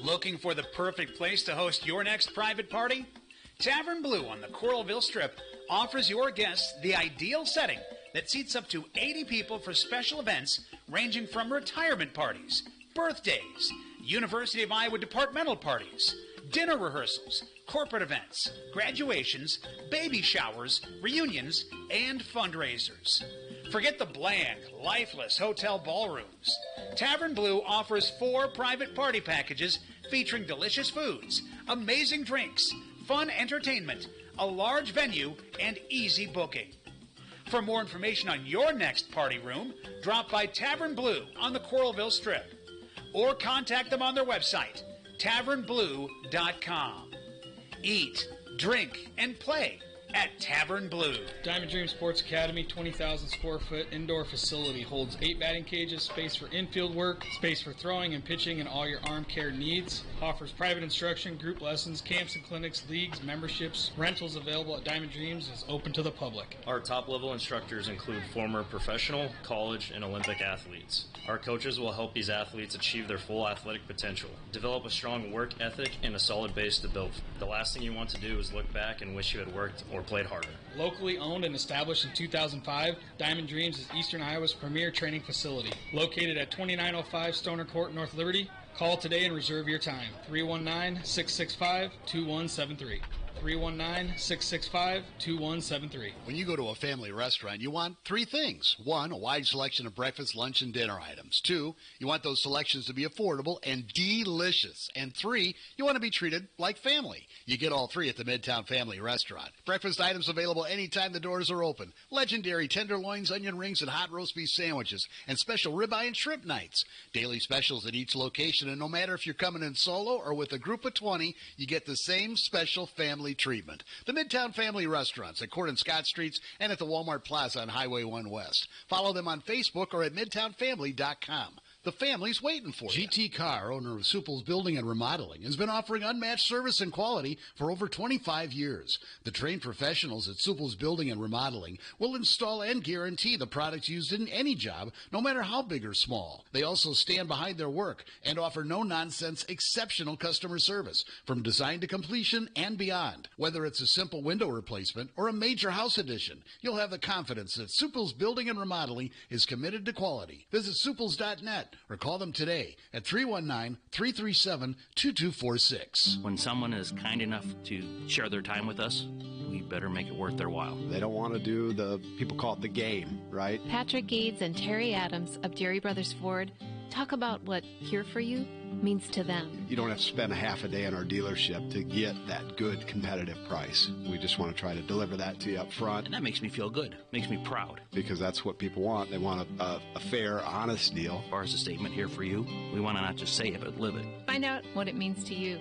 Looking for the perfect place to host your next private party? Tavern Blue on the Coralville Strip offers your guests the ideal setting that seats up to 80 people for special events ranging from retirement parties, birthdays, University of Iowa departmental parties, dinner rehearsals, corporate events, graduations, baby showers, reunions, and fundraisers. Forget the bland, lifeless hotel ballrooms. Tavern Blue offers 4 private party packages featuring delicious foods, amazing drinks, fun entertainment, a large venue, and easy booking. For more information on your next party room, drop by Tavern Blue on the Coralville Strip or contact them on their website, tavernblue.com. Eat, drink, and play at Tavern Blue. Diamond Dream Sports Academy, 20,000 square foot indoor facility, holds 8 batting cages, space for infield work, space for throwing and pitching, and all your arm care needs. Offers private instruction, group lessons, camps and clinics, leagues, memberships. Rentals available at Diamond Dreams is open to the public. Our top level instructors include former professional, college, and Olympic athletes. Our coaches will help these athletes achieve their full athletic potential, develop a strong work ethic, and a solid base to build. The last thing you want to do is look back and wish you had worked or played harder. Locally owned and established in 2005, Diamond Dreams is Eastern Iowa's premier training facility. Located at 2905 Stoner Court, North Liberty. Call today and reserve your time. 319-665-2173. 319-665-2173. When you go to a family restaurant, you want 3 things. 1, a wide selection of breakfast, lunch, and dinner items. 2, you want those selections to be affordable and delicious. And 3, you want to be treated like family. You get all 3 at the Midtown Family Restaurant. Breakfast items available anytime the doors are open. Legendary tenderloins, onion rings, and hot roast beef sandwiches. And special ribeye and shrimp nights. Daily specials at each location. And no matter if you're coming in solo or with a group of 20, you get the same special family treatment. The Midtown Family Restaurants at Court and Scott Streets and at the Walmart Plaza on Highway 1 West. Follow them on Facebook or at midtownfamily.com. The family's waiting for you. GT Carr, owner of Supple's Building and Remodeling, has been offering unmatched service and quality for over 25 years. The trained professionals at Supple's Building and Remodeling will install and guarantee the products used in any job, no matter how big or small. They also stand behind their work and offer no-nonsense, exceptional customer service from design to completion and beyond. Whether it's a simple window replacement or a major house addition, you'll have the confidence that Supple's Building and Remodeling is committed to quality. Visit supples.net or call them today at 319-337-2246. When someone is kind enough to share their time with us, we better make it worth their while. They don't want to do people call it the game, right? Patrick Gades and Terry Adams of Dairy Brothers Ford talk about what here for you means to them. You don't have to spend a half a day in our dealership to get that good competitive price. We just want to try to deliver that to you up front. And that makes me feel good. Makes me proud. Because that's what people want. They want a fair, honest deal. As far as a statement here for you, we want to not just say it, but live it. Find out what it means to you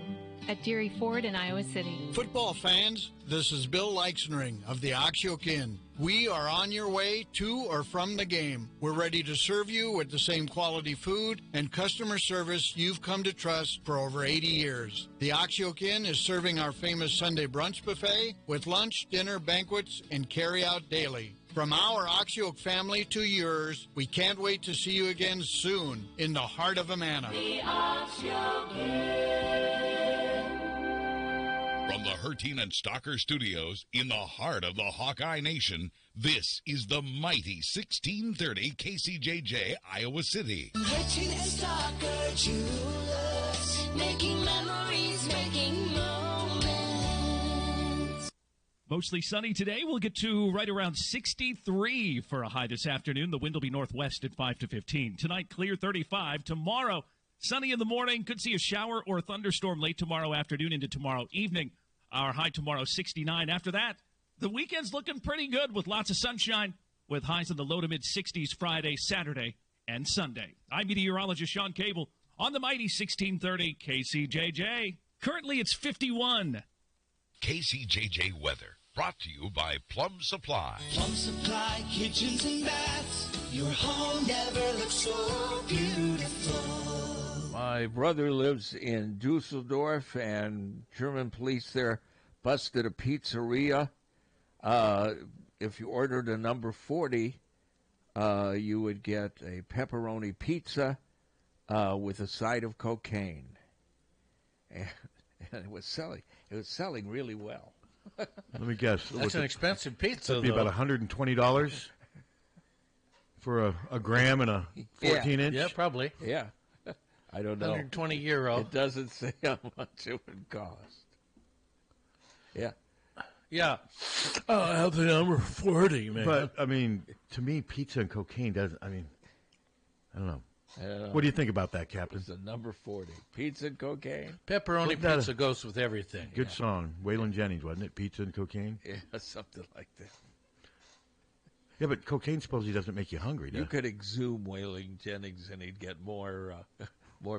at Deary Ford in Iowa City. Football fans, this is Bill Leixenring of the Oxyoke Inn. We are on your way to or from the game. We're ready to serve you with the same quality food and customer service you've come to trust for over 80 years. The Oxyoke Inn is serving our famous Sunday brunch buffet with lunch, dinner, banquets, and carry-out daily. From our Oxyoke family to yours, we can't wait to see you again soon in the heart of Amana. The Oxyoke Inn. From the Harty and Stalker Studios in the heart of the Hawkeye Nation, this is the mighty 1630 KCJJ, Iowa City. Harty and Stalker Jewelers, making memories, making moments. Mostly sunny today. We'll get to right around 63 for a high this afternoon. The wind will be northwest at 5 to 15. Tonight, clear 35. Tomorrow, sunny in the morning. Could see a shower or a thunderstorm late tomorrow afternoon into tomorrow evening. Our high tomorrow, 69. After that, the weekend's looking pretty good with lots of sunshine, with highs in the low to mid-60s Friday, Saturday, and Sunday. I'm meteorologist Sean Cable on the mighty 1630 KCJJ. Currently, it's 51. KCJJ weather, brought to you by Plum Supply. Plum Supply kitchens and baths. Your home never looks so beautiful. My brother lives in Dusseldorf, and German police there busted a pizzeria. If you ordered a number 40, you would get a pepperoni pizza with a side of cocaine. And it was selling really well. Let me guess. That's an expensive pizza, That'd be about $120 for a gram and a 14-inch? Yeah, probably. Yeah. I don't know. €120. It doesn't say how much it would cost. Yeah. Yeah. I'll have the number 40, man. But, I mean, to me, pizza and cocaine doesn't, I don't know. What do you think about that, Captain? It's the number 40. Pizza and cocaine? Pepperoni pizza goes with everything. Good song. Waylon Jennings, wasn't it? Pizza and cocaine? Yeah, something like that. Yeah, but cocaine supposedly doesn't make you hungry, does You it? could exhume Waylon Jennings and he'd get more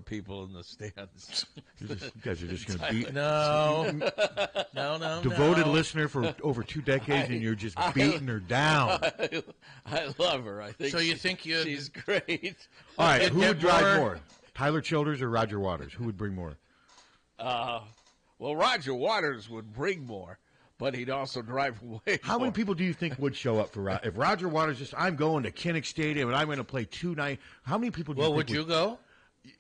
people in the stands. You guys are just going to beat. No. Devoted listener for over 2 decades, and you're just beating her down. I love her. I think So you think she's great. All right, who would drive more? more? Tyler Childers or Roger Waters? Who would bring more? Well, Roger Waters would bring more, but he'd also drive way How more. many people do you think would show up for Roger? If Roger Waters just, I'm going to Kinnick Stadium and I'm going to play 2 nights, how many people do you Well, think would you go?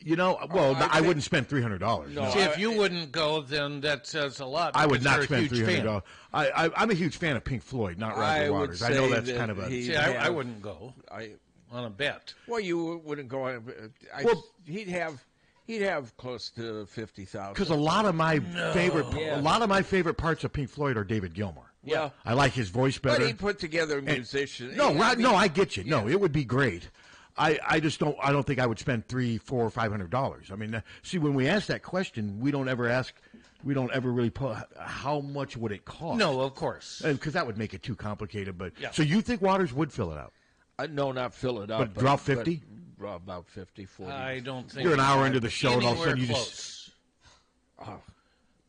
You know, well, I wouldn't spend $300. No, See, if you wouldn't go, then that says a lot. I would because not you're a spend huge $300. fan. I'm a huge fan of Pink Floyd, not Roger I would Waters. I know say that's that kind of a. he- See, I wouldn't go on a bet. Well, you wouldn't go on. He'd have close to 50,000. Because a lot of my Yeah. a lot of my favorite parts of Pink Floyd are David Gilmour. Yeah. I like his voice better. But he put together a musician. I get you. No, it would be great. I just don't. I don't think I would spend $300, $400, $500. I mean, see, when we ask that question, we don't ever really put how much would it cost. No, of course, because that would make it too complicated. But Yeah. so you think Waters would fill it out? No, not fill it up. But drop 50? About 50, 40. I don't think You're an hour into the show, and all of a sudden you close.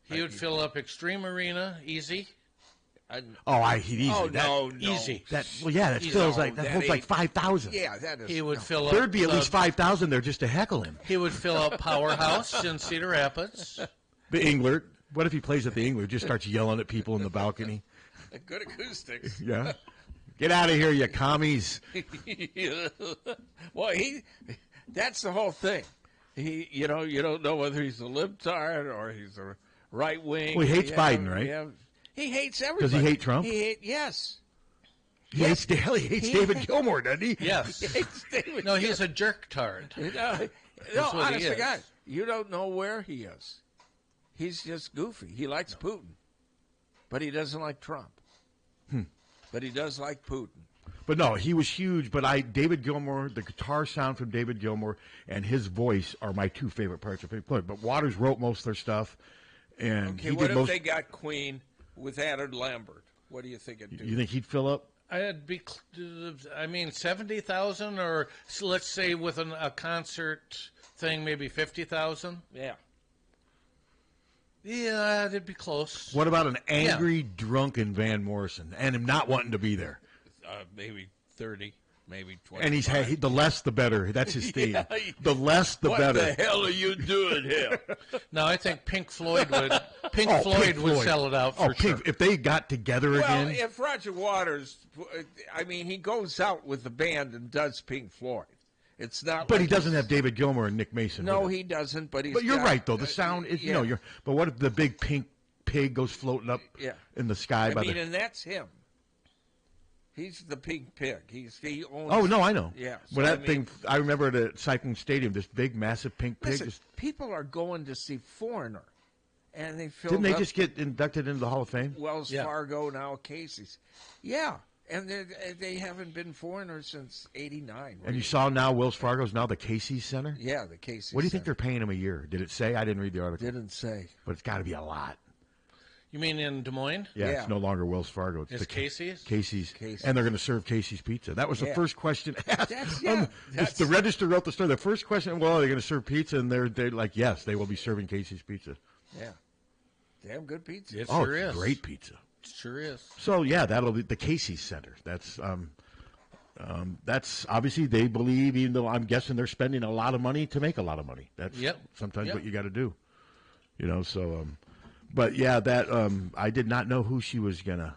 He would fill up Extreme Arena easy. He'd easy. Oh, that, no. Easy. That that fills like 5,000. Yeah, that is. He would fill up. There'd be at least 5,000 there just to heckle him. He would fill up Powerhouse in Cedar Rapids. The Englert. What if he plays at the Englert? Just starts yelling at people in the balcony. Good acoustics. Yeah. Get out of here, you commies. Well, that's the whole thing. You don't know whether he's a libtard or he's a right wing. Well, he hates Biden, right? He hates everybody. Does he hate Trump? Yes. He hates David Gilmour, doesn't he? Yes. He hates David. No, he's a jerk-tard. No, what he honest to is. God, you don't know where he is. He's just goofy. He likes Putin, but he doesn't like Trump. But he does like Putin. But no, he was huge. But David Gilmour, the guitar sound from David Gilmour, and his voice are my 2 favorite parts of Pink Floyd. But Waters wrote most of their stuff, and Okay, he what did if most. they got Queen with Adam Lambert? What do you think it'd do? You think he'd fill up? I'd be, 70,000, or let's say with a concert thing, maybe 50,000. Yeah. Yeah, it'd be close. What about an angry, drunken Van Morrison and him not wanting to be there? Maybe 30, maybe 20. And the less the better. That's his theme. Yeah, the less the better. What the hell are you doing here? No, I think Pink Floyd would. Pink Floyd would sell it out for sure. If they got together Well, again. if Roger Waters, he goes out with the band and does Pink Floyd. It's not. But like he doesn't have David Gilmour and Nick Mason. No, with him. he doesn't. But you're got, right, though. The sound is, But what if the big pink pig goes floating up in the sky? And that's him. He's the pink pig. He owns. Oh no, I know. Yeah. When thing, I remember at Cyclone Stadium, this big, massive pink pig. Listen, people are going to see Foreigner, and they filled Didn't they up just get inducted into the Hall of Fame? Wells Fargo, now Casey's. Yeah. And they haven't been Foreigners since '89. Right? And you saw now Wells Fargo's now the Casey's Center? Yeah, the Casey's What do you think Center. they're paying him a year? Did it say? I didn't read the article. Didn't say. But it's got to be a lot. You mean in Des Moines? Yeah, it's no longer Wells Fargo. It's Casey's? Casey's. And they're going to serve Casey's pizza. That was the first question asked. That's the Register wrote the story. The first question, well, are they going to serve pizza? And they're like, yes, they will be serving Casey's pizza. Yeah. Damn good pizza. It Oh, sure it's is. great pizza. It sure is. So yeah, that'll be the Casey's Center. That's obviously they believe, even though I'm guessing they're spending a lot of money to make a lot of money. That's sometimes what you got to do. So, but yeah, that I did not know who she was gonna.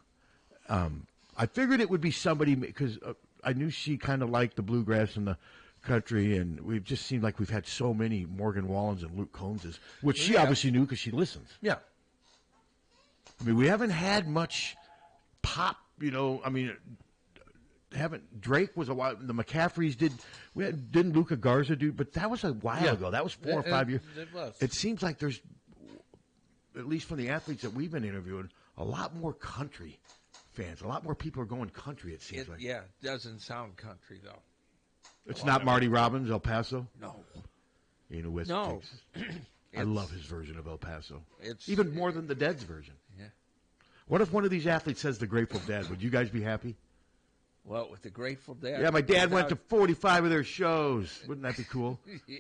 I figured it would be somebody because I knew she kind of liked the bluegrass and the country, and we've just seemed like we've had so many Morgan Wallens and Luke Combses, which she obviously knew because she listens. Yeah. I mean, we haven't had much pop, Drake was a while. The McCaffreys didn't Luca Garza do, but that was a while ago. That was 4 or 5 years. It was. It seems like there's, at least from the athletes that we've been interviewing, a lot more country fans. A lot more people are going country, it seems like. Yeah, it doesn't sound country, though. It's not Marty Robbins, El Paso? No. In West No. Texas. I love his version of El Paso. It's even more than the Dead's version. Yeah. What if one of these athletes says the Grateful Dead? Would you guys be happy? Well, with the Grateful Dead. Yeah, my dad went to 45 of their shows. Wouldn't that be cool? Yeah.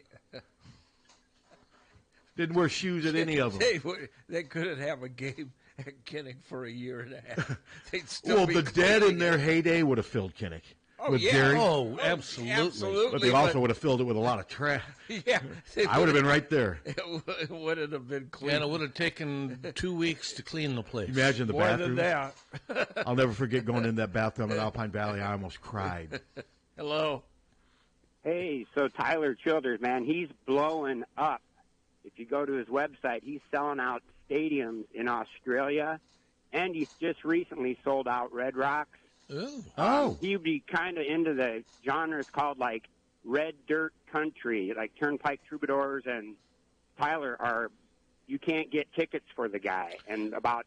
Didn't wear shoes at any of them. They couldn't have a game at Kinnick for a year and a half. They'd still Well, be the Dead cleaning in their it. heyday would have filled Kinnick. Oh, with yeah. Gary. Oh, absolutely. But they also would have filled it with a lot of trash. Yeah. I would have been right there. It wouldn't have been clean. And it would have taken 2 weeks to clean the place. Imagine the More bathroom. than that. I'll never forget going in that bathroom in Alpine Valley. I almost cried. Hello. Hey, so Tyler Childers, man, he's blowing up. If you go to his website, he's selling out stadiums in Australia, and he's just recently sold out Red Rocks. Oh. He'd be kind of into the genres called, like, red dirt country, like Turnpike Troubadours and Tyler are, you can't get tickets for the guy. And about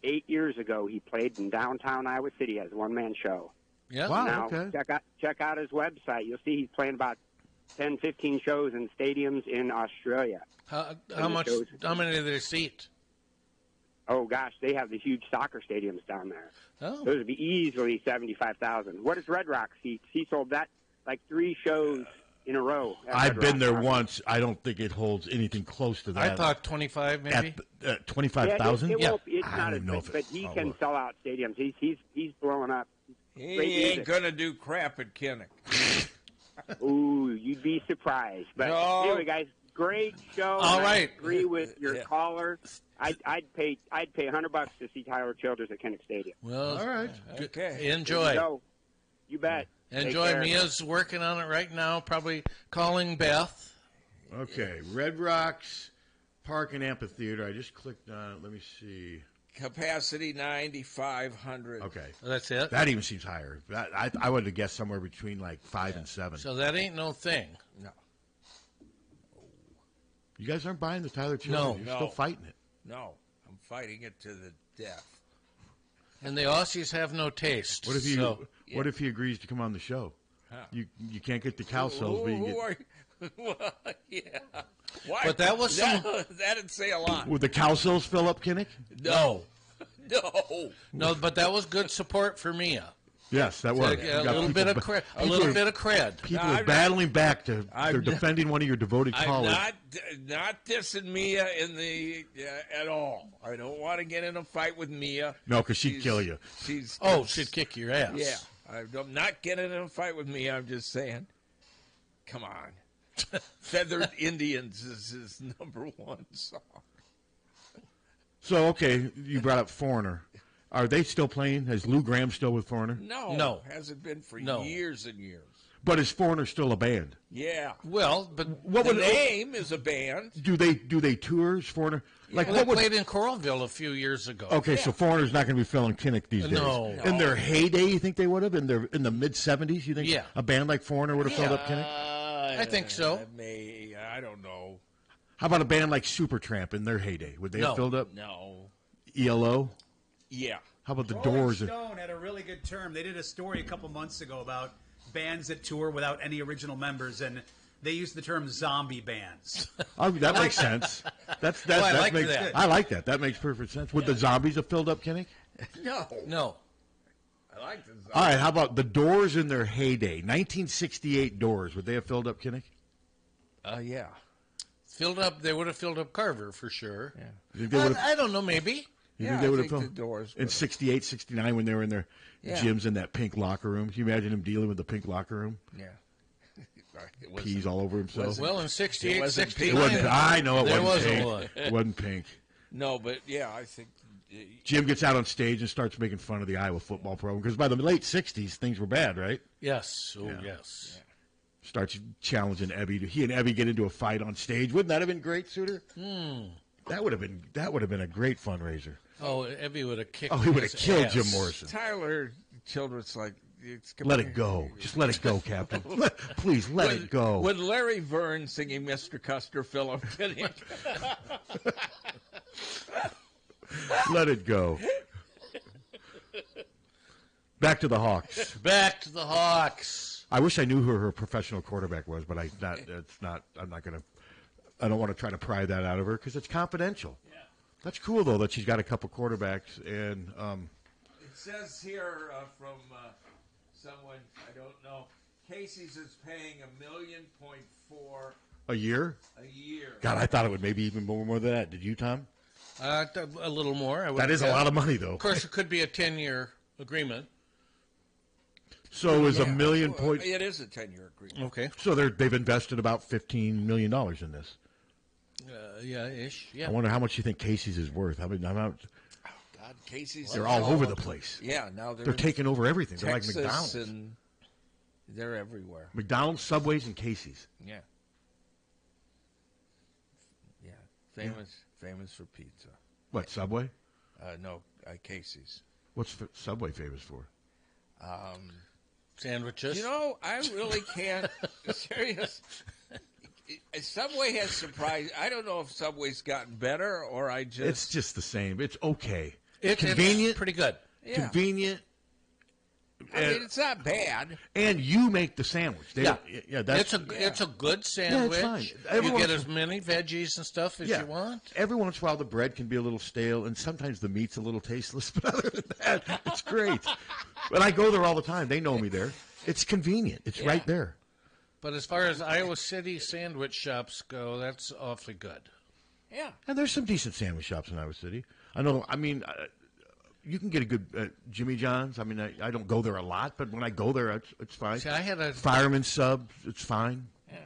8 years ago, he played in downtown Iowa City as a one-man show. Yeah. Wow, Now, okay. check out his website. You'll see he's playing about 10, 15 shows in stadiums in Australia. How many do they seat? Oh, gosh, they have the huge soccer stadiums down there. Oh. Those would be easily 75,000. What does Red Rock seat? He sold that like 3 shows in a row. I've been there once. I don't think it holds anything close to that. I thought 25 maybe. 25,000? Yeah, it's I not don't as know big, if but he I'll can look. sell out stadiums. He's blowing up. He Great ain't music. going to do crap at Kinnick. Ooh, you'd be surprised. But No. anyway, guys, great show. All and right. I agree with your Yeah. caller. I'd pay $100 to see Tyler Childers at Kinnick Stadium. Well, all right. Okay. Enjoy. So, you bet. Take Enjoy. care. Mia's working on it right now, probably calling Beth. Okay, Red Rocks Park and Amphitheater. I just clicked on it. Let me see. Capacity 9,500. Okay. That's it? That even seems higher. I would have guessed somewhere between like 5 and 7. So that ain't no thing. No. You guys aren't buying the Tyler Childers? No. You're still fighting it. No. I'm fighting it to the death. And the Aussies have no taste. What if he so- What if he agrees to come on the show? Huh. You can't get the cow cells, but you can Who get are you? Well, yeah. Why? But that was some- that'd say a lot. Would the cow cells fill up Kinnick? No. No. No, but that was good support for Mia. Yes, that was. A little bit of cred. A little bit of cred. People No, are I'm battling back to. I'm They're not- defending one of your devoted I'm callers. not dissing Mia in the at all. I don't want to get in a fight with Mia. No, because she'd kill you. She's She'd kick your ass. Yeah, I'm not getting in a fight with Mia. I'm just saying, come on. Feathered Indians is his #1 song. So okay, you brought up Foreigner. Are they still playing? Is Lou Gramm still with Foreigner? No, hasn't been for years and years. But is Foreigner still a band? Yeah. Well, but What the would name is a band. do they tour as Foreigner? Like Well, what they would? played in Coralville a few years ago. Okay, so Foreigner's not going to be filling Kinnick these days. No. In their heyday, you think they would have? In the mid '70s, you think? Yeah. A band like Foreigner would have filled up Kinnick. I think so. I don't know. How about a band like Supertramp in their heyday? Would they have filled up? No. ELO. Yeah. How about the Rolling Doors? Stone had a really good term. They did a story a couple months ago about bands that tour without any original members, and they used the term zombie bands. Oh, that makes sense. That makes, that. I like that. That makes perfect sense. Would the Zombies have filled up Kinnick? No. I like the Zombies. All right. How about the Doors in their heyday? 1968 Doors. Would they have filled up Kinnick? Yeah. Filled up. They would have filled up Carver for sure. Yeah. You think they would have? I don't know. Maybe. You Yeah, think they I would have think filled the Doors in would. 68, 69 when they were in their Yeah. gyms in that pink locker room? Can you imagine him dealing with the pink locker room? Yeah. It Peas all over himself. Well, in 68, It wasn't 69, It wasn't. I know it there wasn't was pink. one. It wasn't pink. No, but yeah, I think. Jim gets out on stage and starts making fun of the Iowa football program because by the late 60s, things were bad, right? Yes. Oh, Yeah. yes. Starts challenging Ebby. He and Ebby get into a fight on stage. Wouldn't that have been great, Suter? That would have been a great fundraiser. Oh, Evie would have kicked. Oh, he would have his killed ass. Jim Morrison. Tyler Childress, like. Let it go. Just let it go, Captain. Please let it go. With Larry Verne singing Mr. Custer Phillip. Let it go. Back to the Hawks. Back to the Hawks. I wish I knew who her professional quarterback was, but I'm not going to. I don't want to try to pry that out of her because it's confidential. Yeah. That's cool though that she's got a couple quarterbacks and. It says here from someone I don't know. Casey's is paying $1.4 million a year. A year. God, I thought it would maybe even more than that. Did you, Tom? A little more. That is a lot of money, though. Of course, it could be a 10-year agreement. So is $1 million point? It is a 10-year agreement. Okay. So they've invested about $15 million in this. Ish. Yeah. I wonder how much you think Casey's is worth. God, Casey's. They're all over the place. Yeah, now they're taking over everything. Texas, they're like McDonald's. And they're everywhere. McDonald's, Subways, and Casey's. Yeah. Yeah. Famous for pizza. What, Subway? No, Casey's. What's Subway famous for? Sandwiches. You know, I really can't. Serious. Subway has surprised. I don't know if Subway's gotten better or I just. It's just the same. It's okay. It's convenient. Pretty good. Yeah. Convenient. I mean, it's not bad. And you make the sandwich. It's a good sandwich. Yeah, it's fine. You get as many veggies and stuff as you want. Every once in a while, the bread can be a little stale, and sometimes the meat's a little tasteless. But other than that, it's great. But I go there all the time. They know me there. It's convenient. It's right there. But as far as Iowa City sandwich shops go, that's awfully good. Yeah. And there's some decent sandwich shops in Iowa City. I know. I mean, you can get a good Jimmy John's. I mean, I don't go there a lot, but when I go there, it's fine. See, I had a Fireman sub. It's fine. Yeah.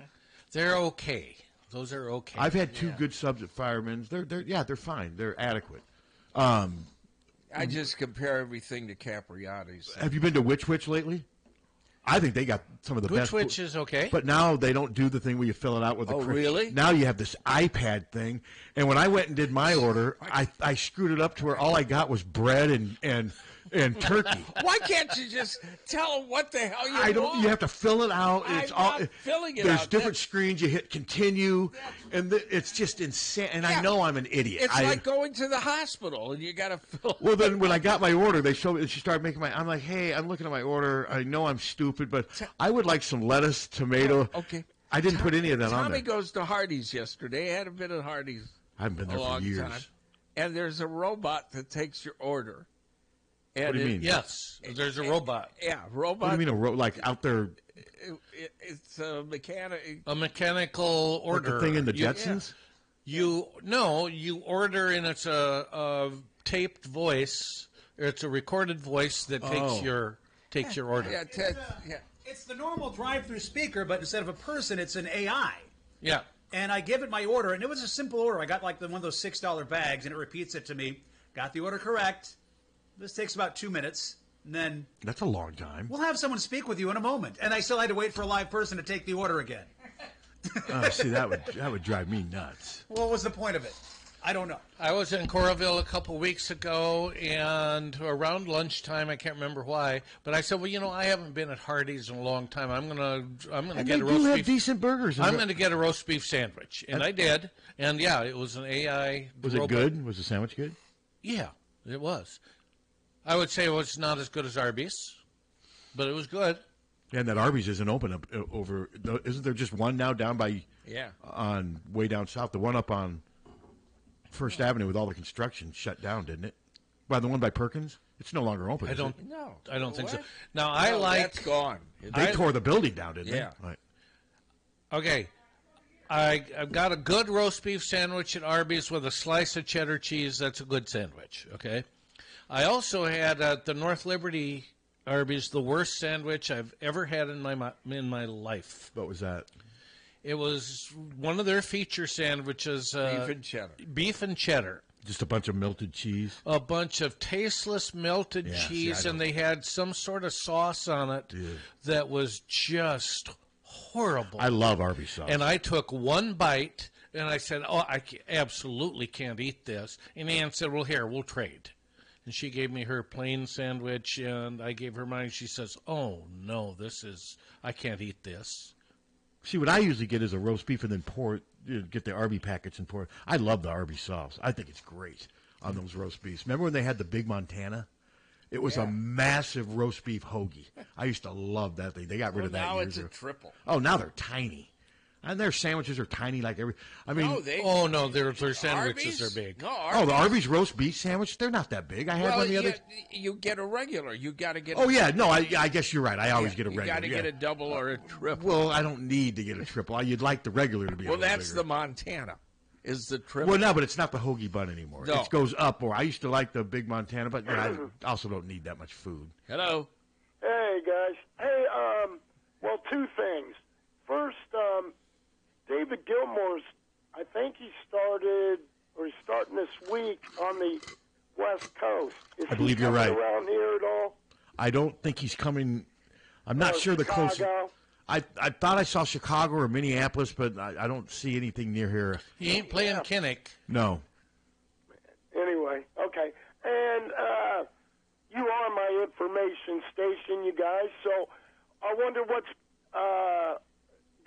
They're okay. Those are okay. I've had two good subs at Fireman's. They're fine. They're adequate. I just compare everything to Capriati's. Have you been to Witch Witch lately? I think they got some of the best. Which is okay. But now they don't do the thing where you fill it out with the really? Now you have this iPad thing. And when I went and did my order, I screwed it up to where all I got was bread and turkey. Why can't you just tell them what the hell you want? You have to fill it out. I'm not filling it there's out. Different screens. You hit continue, and it's just insane. And I know I'm an idiot. It's like going to the hospital, and you got to fill. Well, then when I got my order, they showed me. She started making I'm like, hey, I'm looking at my order. I know I'm stupid, but I would like some lettuce, tomato. Okay. I didn't put any of that on there. Tommy goes to Harty's yesterday. I had a bit of Harty's. I haven't been there for years. Time. And there's a robot that takes your order. And what do you mean? Yes, there's a robot. Yeah, robot. What do you mean like out there? It's a mechanical order. Like the thing in the Jetsons? You order and it's a taped voice. It's a recorded voice that takes your order. Yeah, It's the normal drive-through speaker, but instead of a person, it's an AI. Yeah. And I give it my order, and it was a simple order. I got like one of those $6 bags, and it repeats it to me. Got the order correct. This takes about 2 minutes, and then... That's a long time. We'll have someone speak with you in a moment. And I still had to wait for a live person to take the order again. See, that would drive me nuts. What was the point of it? I don't know. I was in Coralville a couple weeks ago, and around lunchtime, I can't remember why, but I said, well, I haven't been at Harty's in a long time. I'm gonna get a roast beef. They have decent burgers. I'm going to get a roast beef sandwich, and I did. And it was an AI. Was it good? Was the sandwich good? Yeah, it was. I would say it was not as good as Arby's, but it was good. And that Arby's isn't open up over. Isn't there just one now down by? Yeah. On way down south, the one up on First Avenue with all the construction shut down, didn't it? By the one by Perkins, it's no longer open. I don't think so. Now that's gone. They tore the building down, didn't they? Right. Okay. I've got a good roast beef sandwich at Arby's with a slice of cheddar cheese. That's a good sandwich. Okay. I also had at the North Liberty Arby's the worst sandwich I've ever had in my life. What was that? It was one of their feature sandwiches. Beef and cheddar. Beef and cheddar. Just a bunch of melted cheese? A bunch of tasteless melted cheese, and they had some sort of sauce on it that was just horrible. I love Arby's sauce. And I took one bite, and I said, I absolutely can't eat this. And Ann said, well, here, we'll trade. And she gave me her plain sandwich, and I gave her mine. She says, oh, no, I can't eat this. See, what I usually get is a roast beef and then get the Arby packets and pour it. I love the Arby sauce. I think it's great. on those roast beefs. Remember when they had the Big Montana? It was a massive roast beef hoagie. I used to love that thing. They got rid of that now years it's ago. a triple. Oh, now they're tiny. And their sandwiches are tiny like every... I mean... No, their sandwiches are big. No, Oh, the Arby's roast beef sandwich, they're not that big. I had one the other... You get a regular. You got to get... Oh, yeah. No, I guess you're right. I always get a regular. You got to get a double or a triple. Well, I don't need to get a triple. You'd like the regular to be a Well, little that's bigger. the Montana. Is the triple. Well, no, but it's not the hoagie bun anymore. No. It goes up. Or I used to like the Big Montana, but I also don't need that much food. Hello. Hey, guys. Hey, well, two things. First, David Gilmour's, I think he's starting this week on the West Coast. Is I believe he you're coming right. around here at all? I don't think he's coming. I'm not sure the Chicago? closest. I thought I saw Chicago or Minneapolis, but I don't see anything near here. He ain't playing Kinnick. No. Anyway, okay. And you are my information station, you guys, so I wonder what's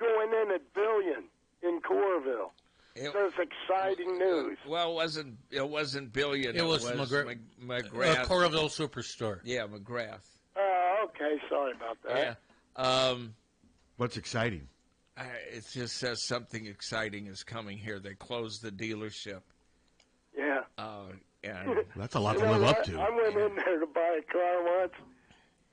going in at Billion in Coralville. There's exciting news. Well, it wasn't Billion. It was McGrath. Coralville Superstore. Yeah, McGrath. Okay, sorry about that. Yeah. What's exciting? It just says something exciting is coming here. They closed the dealership. Yeah. And that's a lot to live up to. I went in there to buy a car once,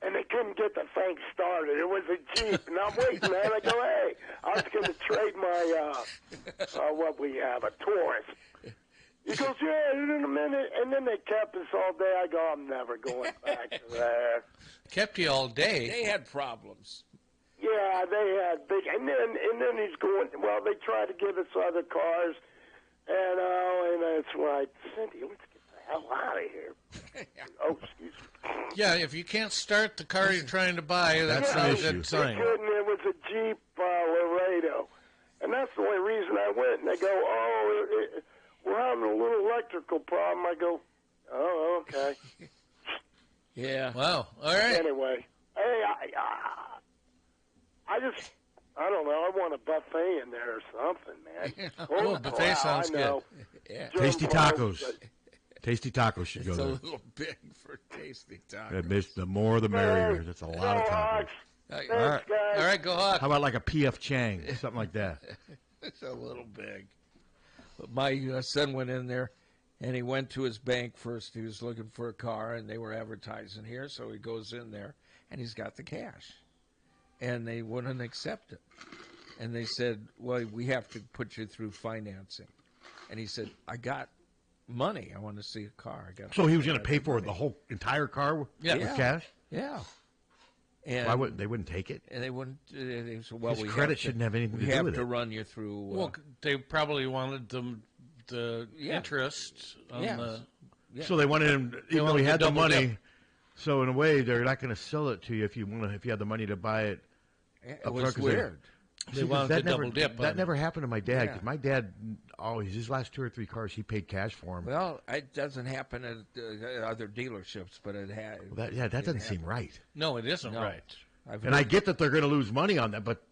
and they couldn't get the thing started. It was a Jeep, and I'm waiting, man. I go, hey, I was going to trade my, what we have, a Taurus. He goes, yeah, in a minute. And then they kept us all day. I go, I'm never going back to there. Kept you all day. They had problems. Yeah, they had big, and then he's going. Well, they tried to give us other cars, and it's like, Cindy, let's get the hell out of here. Oh, excuse me. Yeah, if you can't start the car you're trying to buy, that's not a good sign. It was a Jeep Laredo, and that's the only reason I went. And they go, oh, we're having a little electrical problem. I go, oh, okay. Yeah. Wow. All right. Anyway, hey, I don't know. I want a buffet in there or something, man. Oh, buffet sounds good. Yeah. Tasty tacos. Tasty tacos should It's go a there. little big for tasty tacos. The more the merrier. That's a lot of tacos. Thanks, All right. All right, go Hawk. How about like a P.F. Chang, something like that? It's a little big. But my son went in there, and he went to his bank first. He was looking for a car, and they were advertising here, so he goes in there, and he's got the cash. And they wouldn't accept it. And they said, well, we have to put you through financing. And he said, I got money. I want to see a car. So he was going to pay for the whole entire car with cash? Yeah. And Why wouldn't they wouldn't take it? And they wouldn't. They said, well, His credit shouldn't have anything to do with it. We have to run you through. Well, they probably wanted the interest on the. Yeah. So they wanted him, even though he had the money. Dip. So in a way, they're not going to sell it to you if you have the money to buy it. It was weird. They wanted to double dip. That never happened to my dad. Because my dad, always his last 2 or 3 cars, he paid cash for them. Well, it doesn't happen at other dealerships, but it had. Well, that doesn't seem right. No, it isn't right. And I get that they're going to lose money on that, but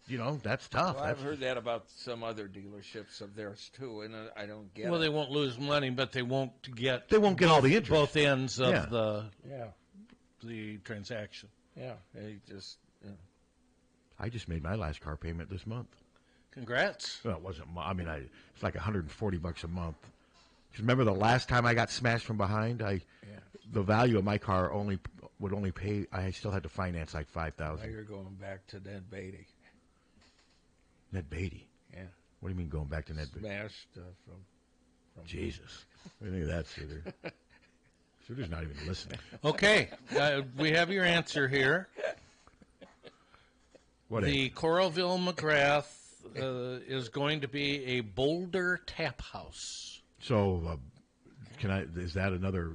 that's tough. Well, I've heard that about some other dealerships of theirs too, and I don't get. Well, they won't lose money, but they won't get. They won't get all the interest. Both ends of the transaction. Yeah, they just. I just made my last car payment this month. Congrats. Well, it wasn't. I mean, it's like $140 a month. Because remember the last time I got smashed from behind, the value of my car would only pay. I still had to finance like $5,000. Now you're going back to Ned Beatty. Ned Beatty. Yeah. What do you mean going back to Ned Beatty? Smashed from Jesus. What do you think of that, Suter? Suter's not even listening. Okay, we have your answer here. The Coralville McGrath is going to be a Boulder Tap House. So, is that another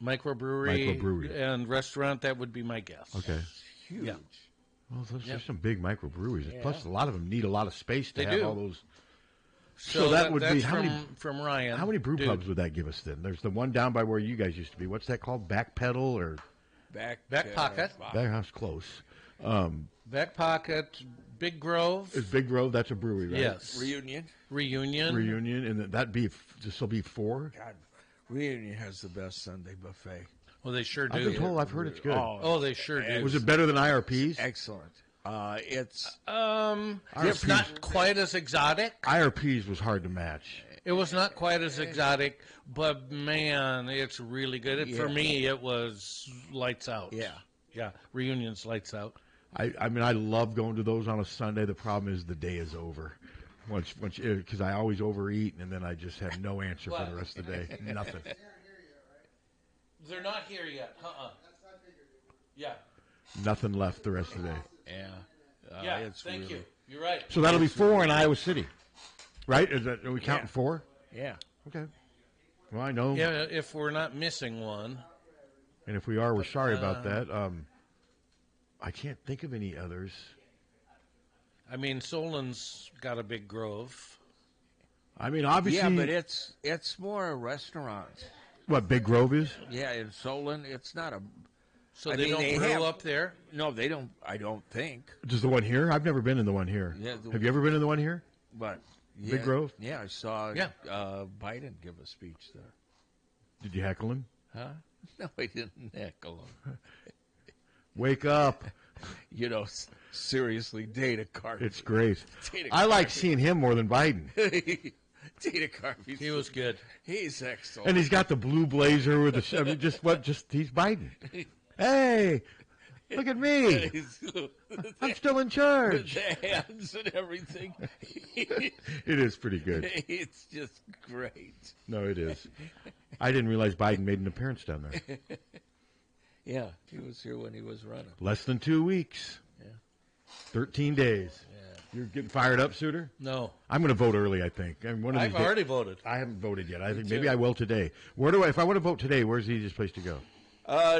microbrewery and restaurant? That would be my guess. Okay. Huge. Yeah. Well, there's some big microbreweries. Yeah. Plus, a lot of them need a lot of space to have all those. So that would be from Ryan. How many brew pubs would that give us then? There's the one down by where you guys used to be. What's that called? Backpedal or Back Pocket? Backhouse close. Back Pocket, Big Grove. Is Big Grove? That's a brewery, right? Yes. Reunion, and that'd be this will be 4. God, Reunion has the best Sunday buffet. Well, they sure do. I've been told. I've heard it's good. Oh, they sure do. Was it better than IRP's? Excellent. It's not quite as exotic. IRP's was hard to match. It was not quite as exotic, but man, it's really good. For me, it was lights out. Yeah. Reunion's lights out. I mean, I love going to those on a Sunday. The problem is the day is over. Once, because I always overeat, and then I just have no answer for the rest of the day. Nothing. They're not here yet. Yeah. Nothing left the rest of the day. Yeah. Thank you. You're right. So that'll be 4 in Iowa City, right? Are we counting 4? Yeah. Okay. Well, I know. Yeah, if we're not missing one. And if we are, we're sorry about that. I can't think of any others. I mean, Solon's got a big grove. I mean, obviously. Yeah, but it's more a restaurant. What, Big Grove is? Yeah, in Solon, it's not a. So they don't brew up there? No, they don't. I don't think. Just the one here? I've never been in the one here. Yeah, have you ever been in the one here? But Big Grove? Yeah, I saw Biden give a speech there. Did you heckle him? Huh? No, I didn't heckle him. Wake up. You know, seriously, Dana Carvey. It's great. Dana I like Carvey. seeing him more than Biden. Dana Carvey. He was good. He's excellent. And he's got the blue blazer with the. I mean, he's Biden. Hey, look at me. I'm still in charge. The hands and everything. It is pretty good. It's just great. No, it is. I didn't realize Biden made an appearance down there. Yeah, he was here when he was running. Less than 2 weeks. Yeah. 13 days. Yeah. You're getting fired up, Suter? No. I'm going to vote early, I think. I've already voted. I haven't voted yet. I think maybe I will today. If I want to vote today, where's the easiest place to go?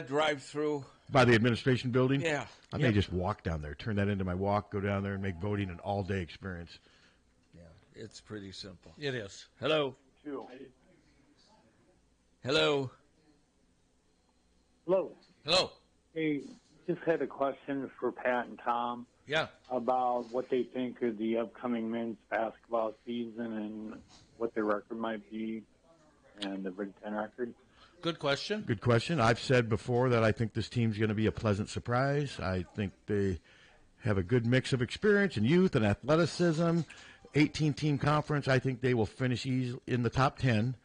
Drive through. By the administration building? Yeah. I may just walk down there, turn that into my walk, go down there and make voting an all-day experience. Yeah, it's pretty simple. It is. Hello. Hello. Hello. Hello. Hey, just had a question for Pat and Tom. Yeah. About what they think of the upcoming men's basketball season and what their record might be and the Big Ten record. Good question. Good question. I've said before that I think this team's going to be a pleasant surprise. I think they have a good mix of experience and youth and athleticism. 18-team conference. I think they will finish in the top 10.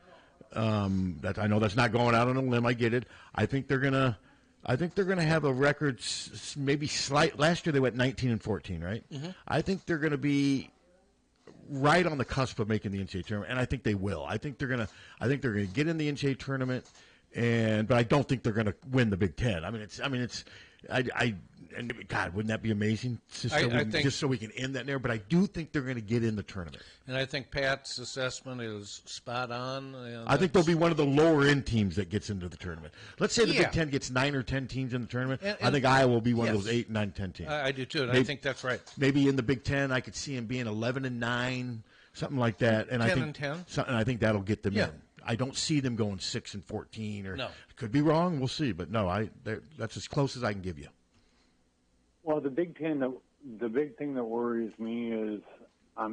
That I know that's not going out on a limb. I get it. I think they're gonna have a record maybe slight. Last year they went 19-14, right? Mm-hmm. I think they're gonna be right on the cusp of making the NCAA tournament, and I think they will. I think they're gonna get in the NCAA tournament, but I don't think they're gonna win the Big Ten. God, wouldn't that be amazing? Just so we can end that there. But I do think they're going to get in the tournament. And I think Pat's assessment is spot on. I think they'll be one of the lower end teams that gets into the tournament. Let's say the Big Ten gets 9 or 10 teams in the tournament. I think Iowa will be one of those 8, 9, 10 teams. I do too, and I think that's right. Maybe in the Big Ten, I could see them being 11-9, something like that. And 10. And I think that'll get them in. I don't see them going 6-14 or could be wrong. We'll see, but no, that's as close as I can give you. Well, the Big Ten, the big thing that worries me is, a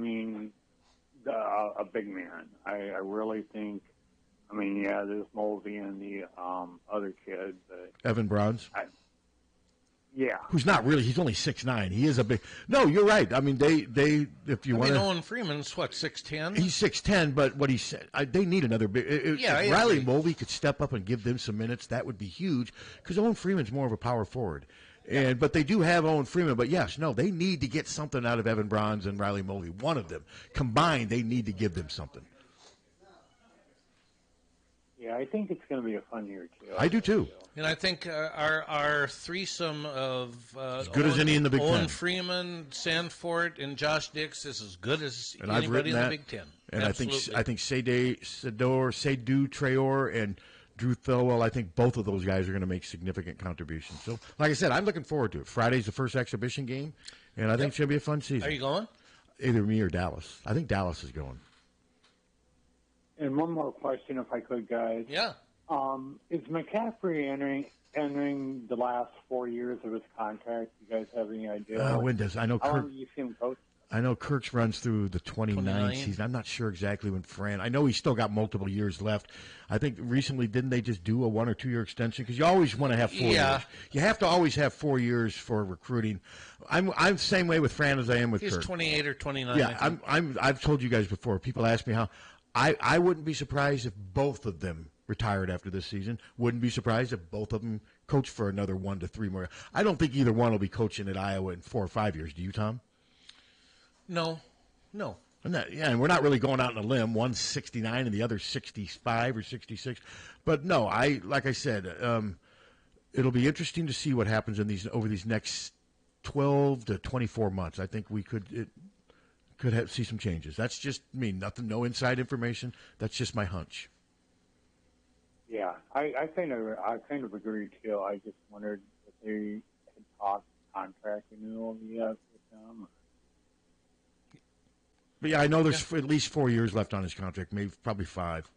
big man. I really think, there's Mulvey and the other kid. Evan Bronze? Yeah. Who's not really, he's only 6'9". He is a big, no, you're right. I mean, they if you want to. Owen Freeman's what, 6'10"? He's 6'10", but what he said, they need another big, if Riley Mulvey could step up and give them some minutes, that would be huge, because Owen Freeman's more of a power forward. But they do have Owen Freeman. But, they need to get something out of Evan Bronze and Riley Mulvey. One of them. Combined, they need to give them something. Yeah, I think it's going to be a fun year, too. I do, too. And I think our threesome of as good as any in the Big Ten. Owen Freeman, Sandfort, and Josh Dix is as good as anybody in the Big Ten. And Absolutely. I think Seydou Traore, and Drew Thilwell, I think both of those guys are going to make significant contributions. So, like I said, I'm looking forward to it. Friday's the first exhibition game, and I think it's going to be a fun season. Are you going? Either me or Dallas. I think Dallas is going. And one more question, if I could, guys. Yeah. Is McCaffrey entering the last 4 years of his contract? You guys have any idea? When does I know? How long do you see him coach? I know Kirk's runs through the 29th season. I'm not sure exactly when Fran. I know he's still got multiple years left. I think recently, didn't they just do a 1 or 2 year extension? Because you always want to have 4 years. You have to always have 4 years for recruiting. I'm the same way with Fran as I am with Kirk. He's 28 or 29. Yeah, I've told you guys before. People ask me how. I wouldn't be surprised if both of them retired after this season. Wouldn't be surprised if both of them coach for another 1 to 3 more. I don't think either one will be coaching at Iowa in 4 or 5 years. Do you, Tom? No. And we're not really going out on a limb. One's 69 and the other's 65 or 66. But no, like I said, it'll be interesting to see what happens over these next 12 to 24 months. I think we could see some changes. That's just me. Nothing, no inside information. That's just my hunch. Yeah, I kind of agree too. I just wondered if they had talked contract renewal yet with them. But yeah, I know there's at least 4 years left on his contract, maybe probably 5.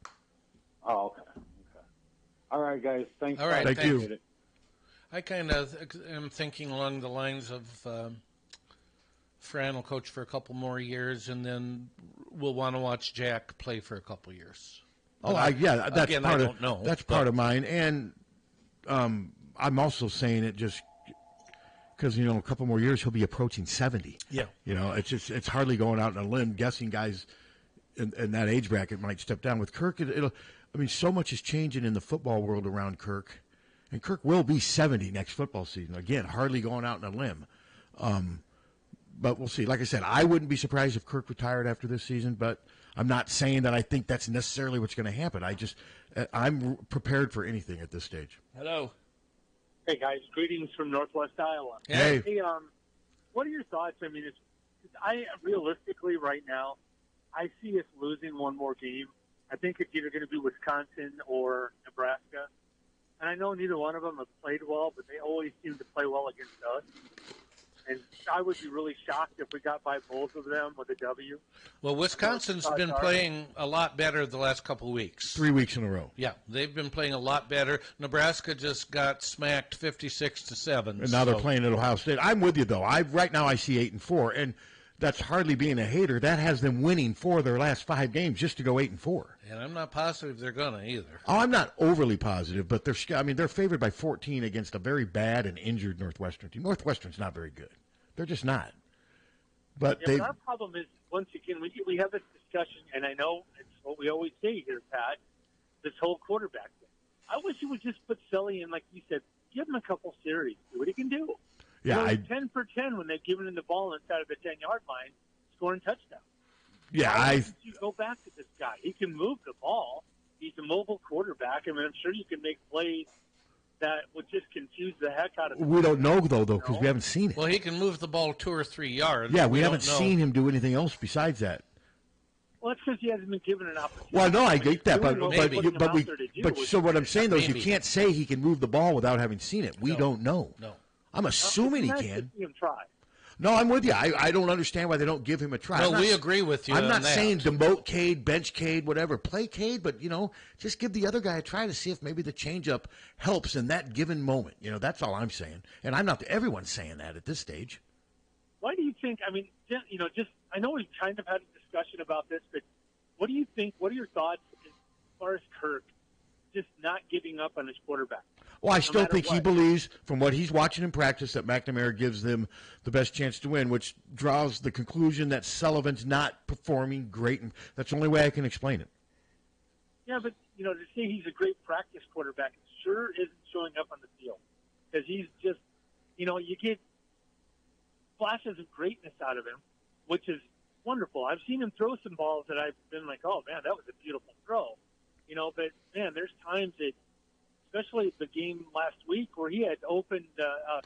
Oh, okay. All right, guys. Thanks. All right, thank you. I kind of am thinking along the lines of Fran will coach for a couple more years, and then we'll want to watch Jack play for a couple years. That's again, part I of don't know. That's part of mine, and I'm also saying it just because a couple more years he'll be approaching 70. Yeah, it's hardly going out on a limb guessing guys in that age bracket might step down. With Kirk, so much is changing in the football world around Kirk, and Kirk will be 70 next football season. Again, hardly going out on a limb. But we'll see. Like I said, I wouldn't be surprised if Kirk retired after this season, but I'm not saying that I think that's necessarily what's going to happen. I'm prepared for anything at this stage. Hello. Hey, guys. Greetings from Northwest Iowa. Hey. Hey, what are your thoughts? I mean, realistically right now, I see us losing one more game. I think it's either going to be Wisconsin or Nebraska. And I know neither one of them have played well, but they always seem to play well against us. And I would be really shocked if we got by both of them with a W. Well, Wisconsin's been playing a lot better the last couple of weeks. 3 weeks in a row. Yeah, they've been playing a lot better. Nebraska just got smacked 56-7. And now they're playing at Ohio State. I'm with you, though. Right now I see 8-4, and that's hardly being a hater. That has them winning 4 of their last 5 games just to go 8-4. And I'm not positive they're going to either. Oh, I'm not overly positive, but they're favored by 14 against a very bad and injured Northwestern team. Northwestern's not very good. They're just not. But our problem is, once again, we have this discussion, and I know it's what we always say here, Pat, this whole quarterback thing. I wish you would just put Sully in, like you said, give him a couple series, see what he can do. Yeah, 10 for 10 when they've given him the ball inside of the 10-yard line, scoring touchdowns. Yeah, Why don't you go back to this guy? He can move the ball. He's a mobile quarterback. I mean, I'm sure you can make plays that would just confuse the heck out of him. We don't know, though, because we haven't seen it. Well, he can move the ball 2 or 3 yards. Yeah, we haven't seen him do anything else besides that. Well, that's because he hasn't been given an opportunity. Well, no, I get that, but so what I'm saying, though, is you can't say he can move the ball without having seen it. We don't know. No. I'm assuming he can. To see him try. No, I'm with you. I don't understand why they don't give him a try. No, we agree with you. I'm not on that. saying demote Cade, bench Cade, whatever. Play Cade, but, just give the other guy a try to see if maybe the changeup helps in that given moment. That's all I'm saying. And everyone's saying that at this stage. Why do you think, I know we've kind of had a discussion about this, but what do you think, what are your thoughts as far as Kirk just not giving up on his quarterback? Well, I still think he believes, from what he's watching in practice, that McNamara gives them the best chance to win, which draws the conclusion that Sullivan's not performing great. And that's the only way I can explain it. Yeah, but, to say he's a great practice quarterback sure isn't showing up on the field. Because he's just, you get flashes of greatness out of him, which is wonderful. I've seen him throw some balls that I've been like, oh, man, that was a beautiful throw. But, man, there's times that, especially the game last week where he had opened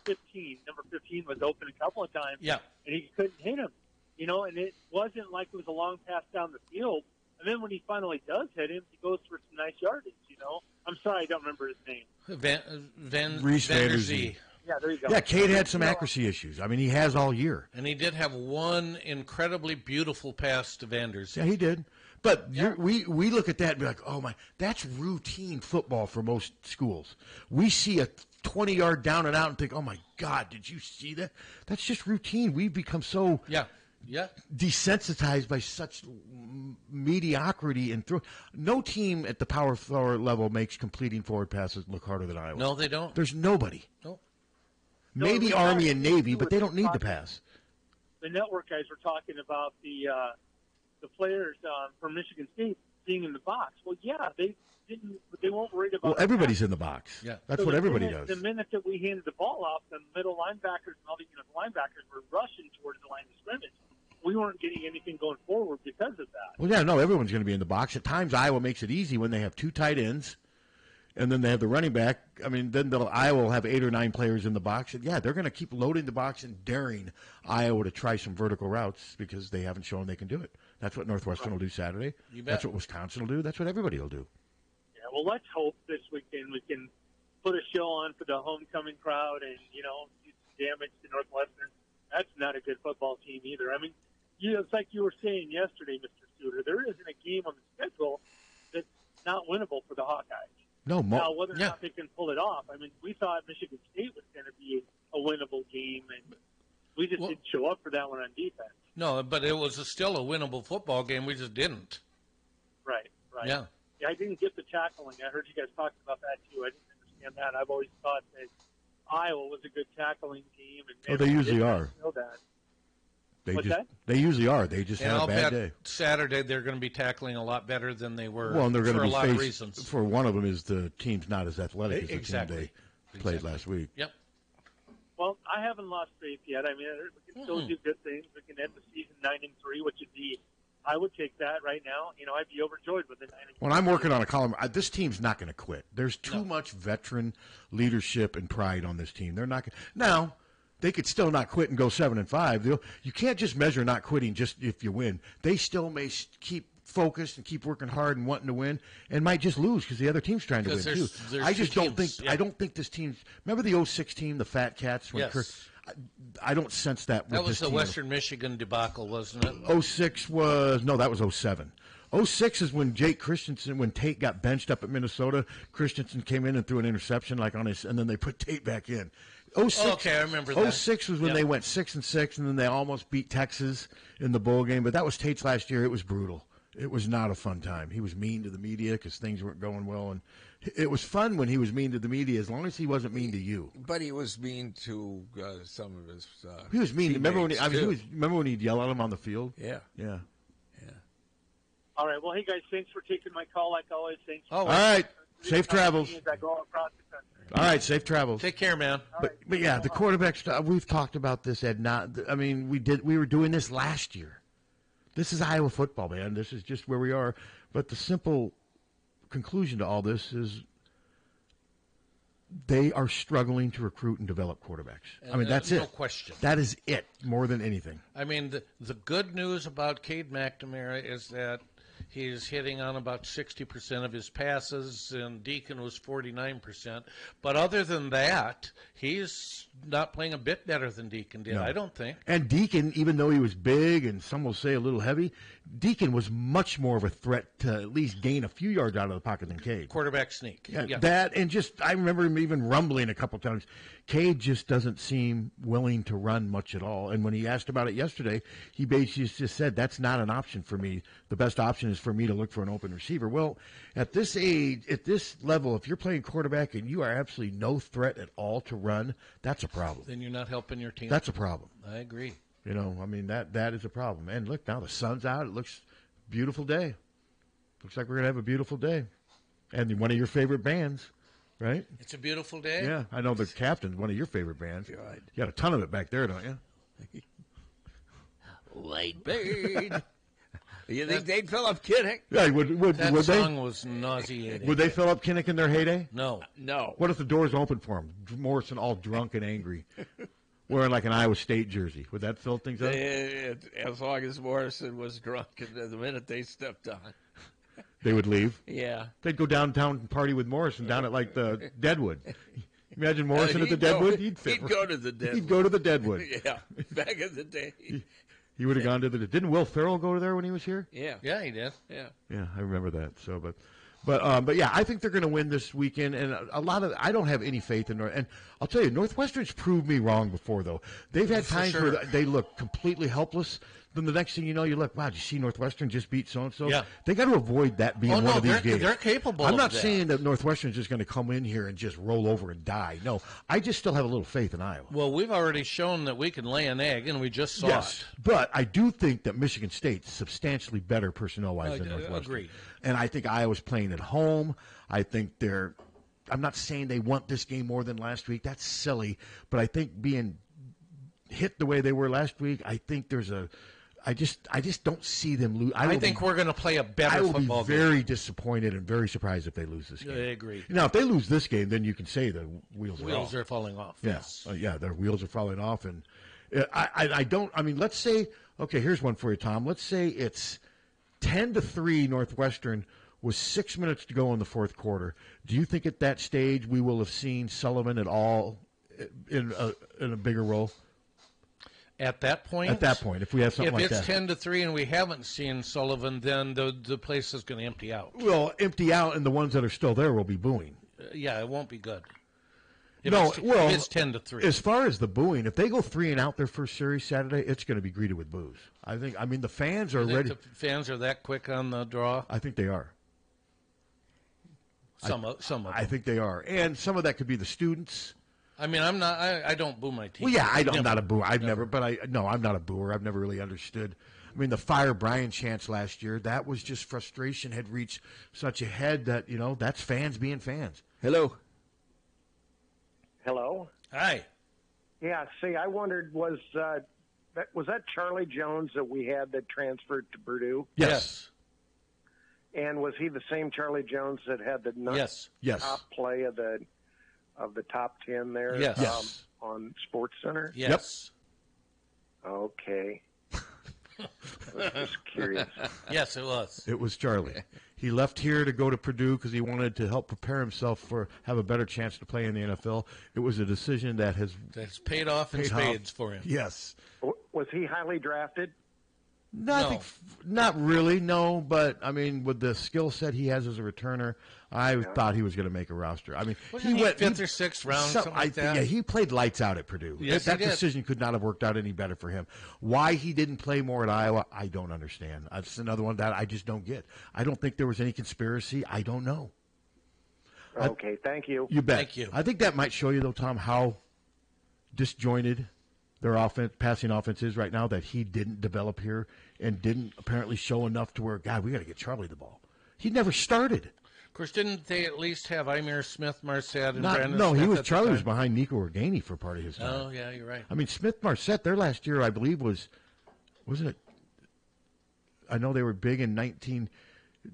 15. Number 15 was open a couple of times. Yeah. And he couldn't hit him. And it wasn't like it was a long pass down the field. And then when he finally does hit him, he goes for some nice yardage, I'm sorry, I don't remember his name. Reese Vanderzee. Yeah, there you go. Yeah, Cade had some accuracy issues. He has all year. And he did have one incredibly beautiful pass to Vanderzee. Yeah, he did. But we look at that and be like, oh, my, that's routine football for most schools. We see a 20-yard down and out and think, oh, my God, did you see that? That's just routine. We've become so desensitized by such mediocrity and throw. No team at the power forward level makes completing forward passes look harder than Iowa. No, they don't. There's nobody. Nope. Maybe Army and Navy, but they don't need to pass. The network guys were talking about the players from Michigan State being in the box. Well, yeah, they weren't worried about. Well, everybody's in the box. Yeah, that's what everybody does. does. The minute that we handed the ball off, the middle linebackers and all the linebackers were rushing towards the line of scrimmage. We weren't getting anything going forward because of that. Well, yeah, no, everyone's going to be in the box. At times, Iowa makes it easy when they have 2 tight ends, and then they have the running back. I mean, then Iowa will have 8 or 9 players in the box. And, yeah, they're going to keep loading the box and daring Iowa to try some vertical routes because they haven't shown they can do it. That's what Northwestern will do Saturday. You bet. That's what Wisconsin will do. That's what everybody will do. Yeah, well, let's hope this weekend we can put a show on for the homecoming crowd and, do some damage to Northwestern. That's not a good football team either. I mean, it's like you were saying yesterday, Mr. Suter, there isn't a game on the schedule that's not winnable for the Hawkeyes. No, now, whether or not they can pull it off, I mean, we thought Michigan State was going to be a winnable game, and we just didn't show up for that one on defense. No, but it was still a winnable football game. We just didn't. Right. Yeah. I didn't get the tackling. I heard you guys talking about that, too. I didn't understand that. I've always thought that Iowa was a good tackling team. And they usually are. Know that. They usually are. They just have a bad day. Saturday they're going to be tackling a lot better than they were. Well, and they're going for to a be lot of faced, reasons. For one of them is the team's not as athletic as the Exactly. team they played last week. Yep. Well, I haven't lost faith yet. I mean, we can still do good things. We can end the season 9-3, which would be, I would take that right now. I'd be overjoyed with the 9-3. When I'm working on a column, this team's not going to quit. There's too much veteran leadership and pride on this team. They're not going to. Now, they could still not quit and go 7-5. You can't just measure not quitting just if you win. They still may keep focused and keep working hard and wanting to win, and might just lose because the other team's trying to win too. I just don't think. Yeah. I don't think this team's. Remember the 06 team, the Fat Cats? When yes. I don't sense that. That was the team. Western Michigan debacle, wasn't it? 06 was that was 07. 06 is when when Tate got benched up at Minnesota. Christensen came in and threw an interception and then they put Tate back in. 06, okay, I remember that. 06 was when they went 6-6, and then they almost beat Texas in the bowl game. But that was Tate's last year. It was brutal. It was not a fun time. He was mean to the media because things weren't going well, and it was fun when he was mean to the media as long as he wasn't mean to you. But he was mean to some of his. He was mean. Remember when he'd yell at him on the field? Yeah. Yeah. All right. Well, hey guys, thanks for taking my call. Like always, thanks. All right. Safe travels. I go across the country. All right, safe travels. Take care, man. But yeah, the quarterback stuff. We've talked about this, Ed. We were doing this last year. This is Iowa football, man. This is just where we are. But the simple conclusion to all this is they are struggling to recruit and develop quarterbacks. That's it. No question. That is it, more than anything. The good news about Cade McNamara is that he's hitting on about 60% of his passes, and Deacon was 49%. But other than that, he's not playing a bit better than Deacon did, I don't think. And Deacon, even though he was big and some will say a little heavy, Deacon was much more of a threat to at least gain a few yards out of the pocket than Cade. Quarterback sneak. Yeah. That, and I remember him even rumbling a couple times. Cade just doesn't seem willing to run much at all. And when he asked about it yesterday, he basically just said, that's not an option for me. The best option is for me to look for an open receiver. Well, at this age, at this level, if you're playing quarterback and you are absolutely no threat at all to run, that's a problem. Then you're not helping your team. That's a problem. I agree. That is a problem. And look, now the sun's out. It looks beautiful day. Looks like we're going to have a beautiful day. And one of your favorite bands, right? It's a beautiful day. Yeah, I know the Captain's one of your favorite bands. God. You got a ton of it back there, don't you? White Bird. You think they'd fill up Kinnick? Yeah, would that they? song was nauseating. Would they fill up Kinnick in their heyday? No. What if the doors open for them? Morrison all drunk and angry, wearing like an Iowa State jersey. Would that fill things up? As long as Morrison was drunk, and the minute they stepped on, they would leave. Yeah, they'd go downtown and party with Morrison down at like the Deadwood. Imagine Morrison at the Deadwood. He'd go to the Deadwood. He'd go to the Deadwood. Yeah, back in the day. He would have gone to the. Didn't Will Ferrell go there when he was here? Yeah, he did. Yeah, I remember that. So, but yeah, I think they're going to win this weekend, and a lot of I don't have any faith in. And I'll tell you, Northwestern's proved me wrong before, though. They've had times where they look completely helpless. then the next thing you know, you look, wow, did you see Northwestern just beat so-and-so? Yeah. They got to avoid that being one of these games. They're capable I'm of not that. saying that Northwestern's just going to come in here and just roll over and die. No, I just still have a little faith in Iowa. Well, we've already shown that we can lay an egg, and we just saw Yes, it. but I do think that Michigan State's substantially better personnel-wise than Northwestern. Agreed. And I think Iowa's playing at home. I think I'm not saying they want this game more than last week. That's silly. But I think being hit the way they were last week, I think I just don't see them lose. I think we're going to play a better football game. I will be very disappointed and very surprised if they lose this game. I agree. Now, if they lose this game, then you can say the wheels are falling off. Yes. Yeah, their wheels are falling off. And let's say, okay, here's one for you, Tom. Let's say it's 10-3 Northwestern with 6 minutes to go in the fourth quarter. Do you think at that stage we will have seen Sullivan at all in a bigger role? At that point, if we have something like that. If it's 10-3 and we haven't seen Sullivan, then the place is going to empty out. Well, empty out, and the ones that are still there will be booing. Yeah, it won't be good. If it's 10-3. As far as the booing, if they go 3-and-out their first series Saturday, it's going to be greeted with boos. The fans are ready. The fans are that quick on the draw? I think they are. Some of them. I think they are, and some of that could be the students. I mean, I'm not. I don't boo my team. Well, yeah, I'm not a booer. I'm not a booer. I've never really understood. I mean, the Fire Brian chants last year, that was just frustration had reached such a head that, that's fans being fans. Hello. Hello. Hi. Yeah. See, I wondered was that Charlie Jones that we had that transferred to Purdue? Yes. And was he the same Charlie Jones that had the top play of the top 10 there? Yes. On Sports Center? Yes. Yep. Okay. I was just curious. Yes, it was. It was Charlie. He left here to go to Purdue because he wanted to help prepare himself have a better chance to play in the NFL. It was a decision that's paid off in spades for him. Yes. Was he highly drafted? Not really, no. But I mean, with the skill set he has as a returner, I thought he was going to make a roster. I mean, he went fifth or sixth round, something like that. Yeah, he played lights out at Purdue. Yes, that decision could not have worked out any better for him. Why he didn't play more at Iowa, I don't understand. That's another one that I just don't get. I don't think there was any conspiracy. I don't know. Okay, thank you. You bet. Thank you. I think that might show you, though, Tom, how disjointed their passing offense is right now, that he didn't develop here and didn't apparently show enough to where, God, we got to get Charlie the ball. He never started. Of course, didn't they at least have Imir Smith, Marset, and Brandon No, Smith Charlie was behind Nico Organi for part of his time. Oh, yeah, you're right. I mean, Smith, Marset, their last year, I believe, wasn't it? I know they were big in 19.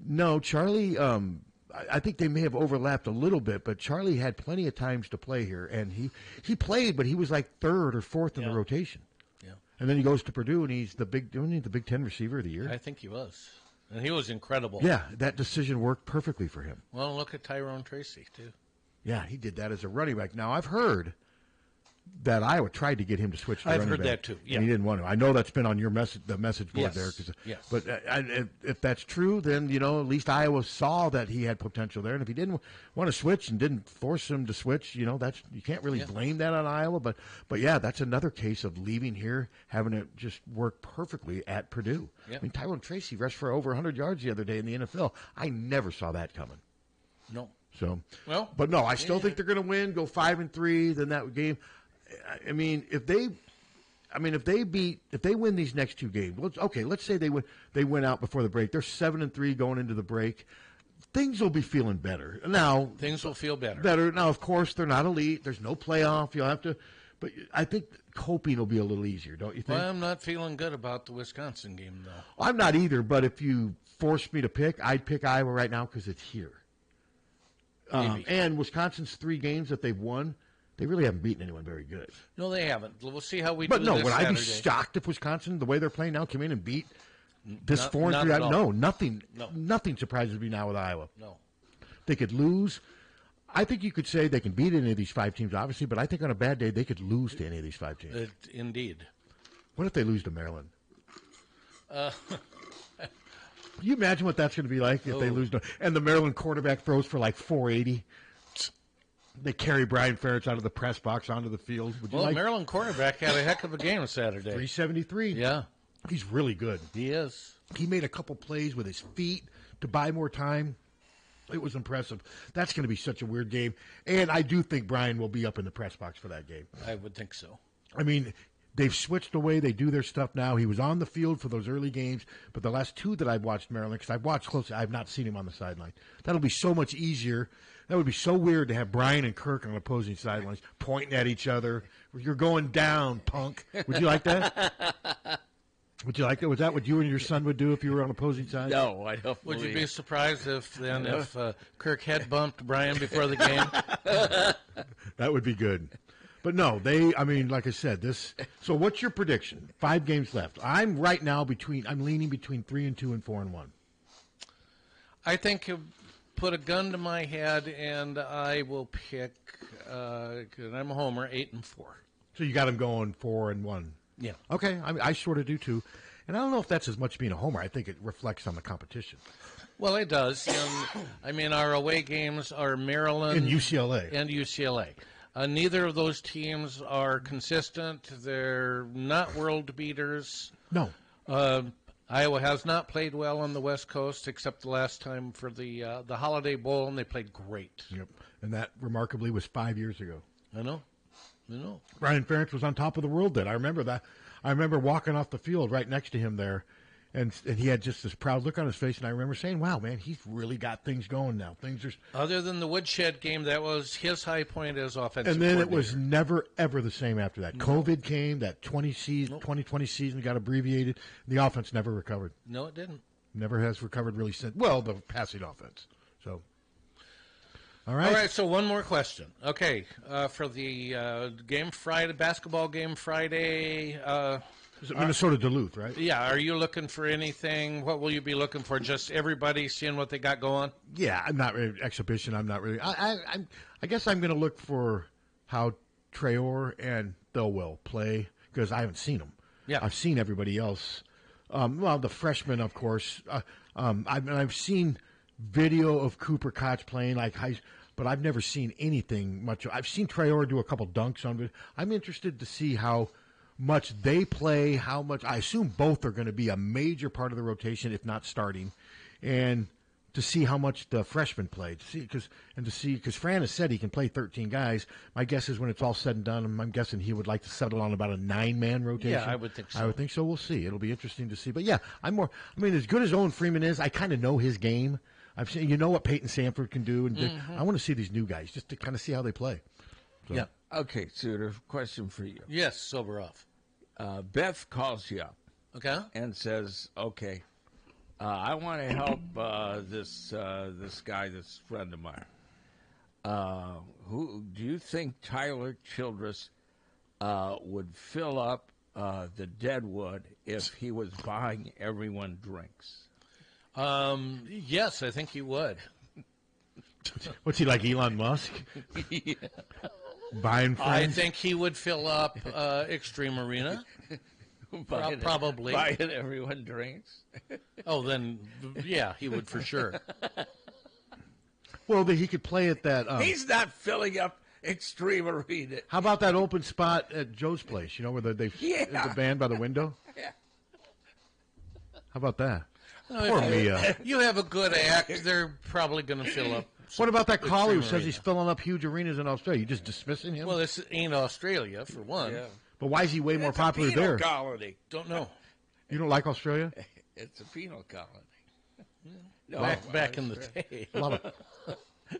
No, Charlie, I think they may have overlapped a little bit, but Charlie had plenty of times to play here, and he played, but he was like third or fourth in the rotation. Yeah. And then he goes to Purdue, and he's the Big Ten receiver of the year. I think he was. And he was incredible. Yeah, that decision worked perfectly for him. Well, look at Tyrone Tracy, too. Yeah, he did that as a running back. Now, I've heard that Iowa tried to get him to switch to running back. I've heard that, too. Yeah. And he didn't want to. I know that's been on your the message board there. Yes. But if that's true, then, at least Iowa saw that he had potential there. And if he didn't want to switch and didn't force him to switch, you can't really blame that on Iowa. But yeah, that's another case of leaving here, having it just work perfectly at Purdue. Yeah. I mean, Tyrone Tracy rushed for over 100 yards the other day in the NFL. I never saw that coming. No. So, but no, I still think they're going to win, go 5-3. Then that game. I mean, if they win these next two games, let's say they win out before the break. They're 7-3 going into the break. Things will be feeling better. Now things will feel better. Better. Now, of course, they're not elite. There's no playoff. You'll have to, but I think coping will be a little easier, don't you think? Well, I'm not feeling good about the Wisconsin game, though. I'm not either. But if you force me to pick, I'd pick Iowa right now because it's here. And Wisconsin's 3 games that they've won, they really haven't beaten anyone very good. No, they haven't. We'll see how we do this Saturday. Would I be shocked if Wisconsin, the way they're playing now, came in and beat this 4-3? No, nothing. No. Nothing surprises me now with Iowa. No. They could lose. I think you could say they can beat any of these 5 teams, obviously, but I think on a bad day they could lose to any of these 5 teams. Indeed. What if they lose to Maryland? Can you imagine what that's going to be like if they lose to, and the Maryland quarterback throws for like 480? They carry Brian Ferentz out of the press box onto the field. Maryland quarterback had a heck of a game Saturday. 373. Yeah. He's really good. He is. He made a couple plays with his feet to buy more time. It was impressive. That's going to be such a weird game. And I do think Brian will be up in the press box for that game. I would think so. I mean, they've switched the way they do their stuff now. He was on the field for those early games, but the last two that I've watched Maryland, because I've watched closely, I've not seen him on the sideline. That'll be so much easier. That would be so weird to have Brian and Kirk on opposing sidelines pointing at each other. You're going down, punk. Would you like that? Would you like that? Was that what you and your son would do if you were on opposing sides? No, I don't. Would you be surprised if Kirk head bumped Brian before the game? That would be good. But no, like I said, this. So what's your prediction? 5 games left. I'm right now I'm leaning between 3-2 and 4-1. I think you put a gun to my head, and I will pick. 'Cause I'm a homer, 8-4. So you got him going 4-1. Yeah. Okay, I sort of do too, and I don't know if that's as much being a homer. I think it reflects on the competition. Well, it does. Our away games are Maryland and UCLA. Neither of those teams are consistent. They're not world beaters. No. Iowa has not played well on the West Coast, except the last time for the Holiday Bowl, and they played great. Yep, and that remarkably was 5 years ago. I know. Brian Ferentz was on top of the world then. I remember that. I remember walking off the field right next to him there, and he had just this proud look on his face, and I remember saying, wow, man, he's really got things going now. Things are... Other than the Woodshed game, that was his high point as offensive And then coordinator. it was never, ever the same after that. No. COVID came, that 2020 season got abbreviated. The offense never recovered. No, it didn't. Never has recovered really since. Well, the passing offense. So... All right. So one more question. Okay, for the game Friday, basketball game Friday. Is it Minnesota Duluth, right? Yeah. Are you looking for anything? What will you be looking for? Just everybody seeing what they got going? Yeah, I'm not really exhibition. I'm not really. I guess I'm going to look for how Traore and Thilwell play because I haven't seen them. Yeah, I've seen everybody else. Well, the freshmen, of course. I've seen video of Cooper Koch playing but I've never seen anything much. I've seen Traore do a couple dunks on it. I'm interested to see how much they play, how much. I assume both are going to be a major part of the rotation, if not starting, and to see how much the freshmen play. Because Fran has said he can play 13 guys. My guess is when it's all said and done, I'm guessing he would like to settle on about a 9-man rotation. Yeah, I would think so. I would think so. We'll see. It'll be interesting to see. But yeah, as good as Owen Freeman is, I kind of know his game. I've seen, what Peyton Sanford can do, and I want to see these new guys just to kind of see how they play. So. Yeah. Okay, Suter, question for you. Yes, sober off. Beth calls you up. Okay. And says, okay, I want to help this guy, this friend of mine. Who do you think Tyler Childress would fill up the Deadwood if he was buying everyone drinks? Yes, I think he would. What's he like, Elon Musk? Yeah. Buying friends? I think he would fill up Extreme Arena. Probably. Buying everyone drinks? Oh, then, yeah, he would for sure. Well, he could play at that... He's not filling up Extreme Arena. How about that open spot at Joe's place, where they the band by the window? Yeah. How about that? Poor Mia. You have a good act, they're probably going to fill up. What about that caller who says he's filling up huge arenas in Australia? You just dismissing him? Well, this ain't Australia, for one. Yeah. But why is he way more popular there? It's a penal colony. Don't know. You don't like Australia? It's a penal colony. No, back in the day.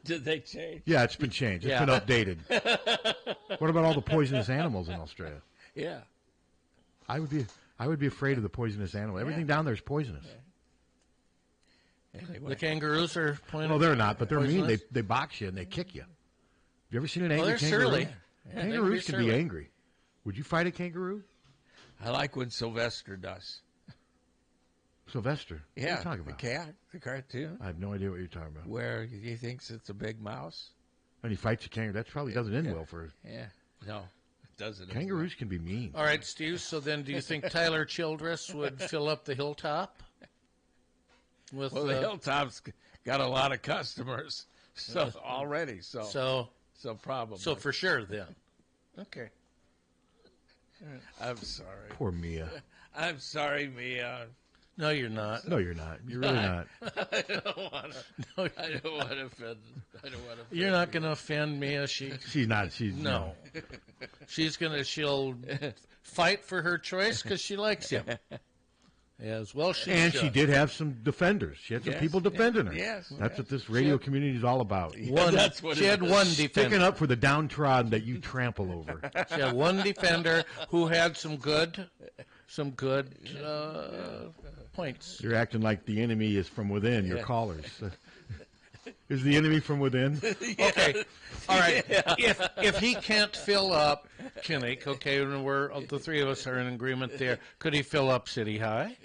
Did they change? Yeah, it's been changed. It's been updated. What about all the poisonous animals in Australia? Yeah. I would be afraid of the poisonous animal. Everything down there is poisonous. Yeah. Anyway. The kangaroos are poisonous. No, they're not, but they're mean. They box you and they kick you. Have you ever seen an angry kangaroo? Surly. Yeah, kangaroos can be angry. Would you fight a kangaroo? I like when Sylvester does. Sylvester? Yeah, what are you talking about? The cat, the cartoon. I have no idea what you're talking about. Where he thinks it's a big mouse. And he fights a kangaroo. That probably doesn't end well for... Yeah, no, it doesn't. Kangaroos can be mean. All right, Steve, so then do you think Tyler Childress would fill up the Hilltop? Well, the Hilltop's got a lot of customers already, so probably. So for sure then. Okay. I'm sorry. Poor Mia. I'm sorry, Mia. No, you're not. No, you're not. You're really not. I don't want to. I don't want to offend. I don't want to. You're not going to offend Mia. She's not. She's no. She'll fight for her choice because she likes him. As well, she did have some defenders. She had some people defending her. Yes, that's what this radio community is all about. She had one defender sticking up for the downtrodden that you trample over. She had one defender who had some good points. You're acting like the enemy is from within. Your callers. Is the enemy from within? Okay, all right. If he can't fill up Kinnick, okay, and the three of us are in agreement there. Could he fill up City High?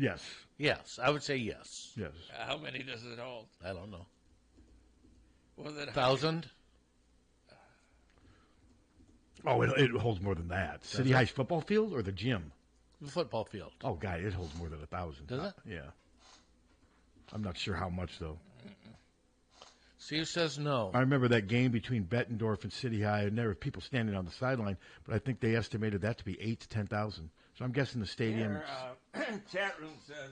Yes. Yes, I would say yes. Yes. How many does it hold? I don't know. Well, 1,000. Oh, it holds more than that. City High's football field or the gym? The football field. Oh, God, it holds more than 1,000. Does it? Yeah. I'm not sure how much, though. Steve says no. I remember that game between Bettendorf and City High, and there were people standing on the sideline, but I think they estimated that to be 8,000 to 10,000. So I'm guessing the stadium. Chat room says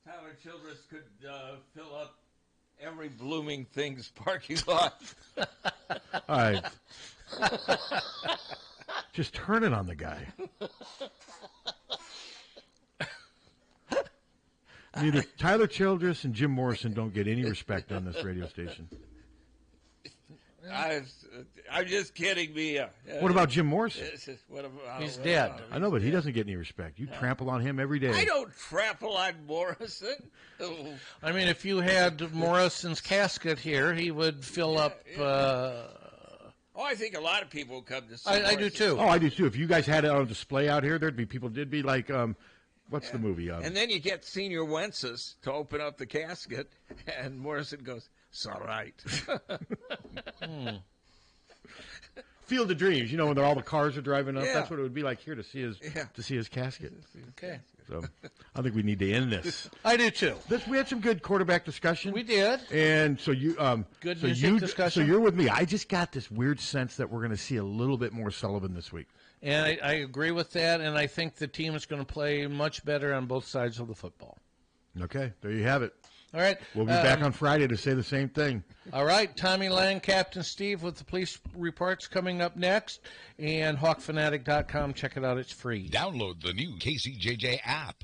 Tyler Childress could fill up every Blooming Things parking lot. All right. Just turn it on the guy. Neither Tyler Childress and Jim Morrison don't get any respect on this radio station. I'm just kidding, Mia. What about Jim Morrison? He's dead. I know, but he doesn't get any respect. You trample on him every day. I don't trample on Morrison. I mean, if you had Morrison's casket here, he would fill up. I think a lot of people would come to see I do too. Oh, I do too. If you guys had it on display out here, there'd be people. It'd be like, what's the movie? And then you get Senior Wences to open up the casket, and Morrison goes, "It's all right." Field of Dreams, when all the cars are driving up. Yeah. That's what it would be like here to see his casket. Okay. So I think we need to end this. I do too. We had some good quarterback discussion. We did. And so you good music discussion. So you're with me. I just got this weird sense that we're going to see a little bit more Sullivan this week. And I agree with that, and I think the team is going to play much better on both sides of the football. Okay, there you have it. All right. We'll be back on Friday to say the same thing. All right. Tommy Lang, Captain Steve with the police reports coming up next. And HawkFanatic.com. Check it out. It's free. Download the new KCJJ app.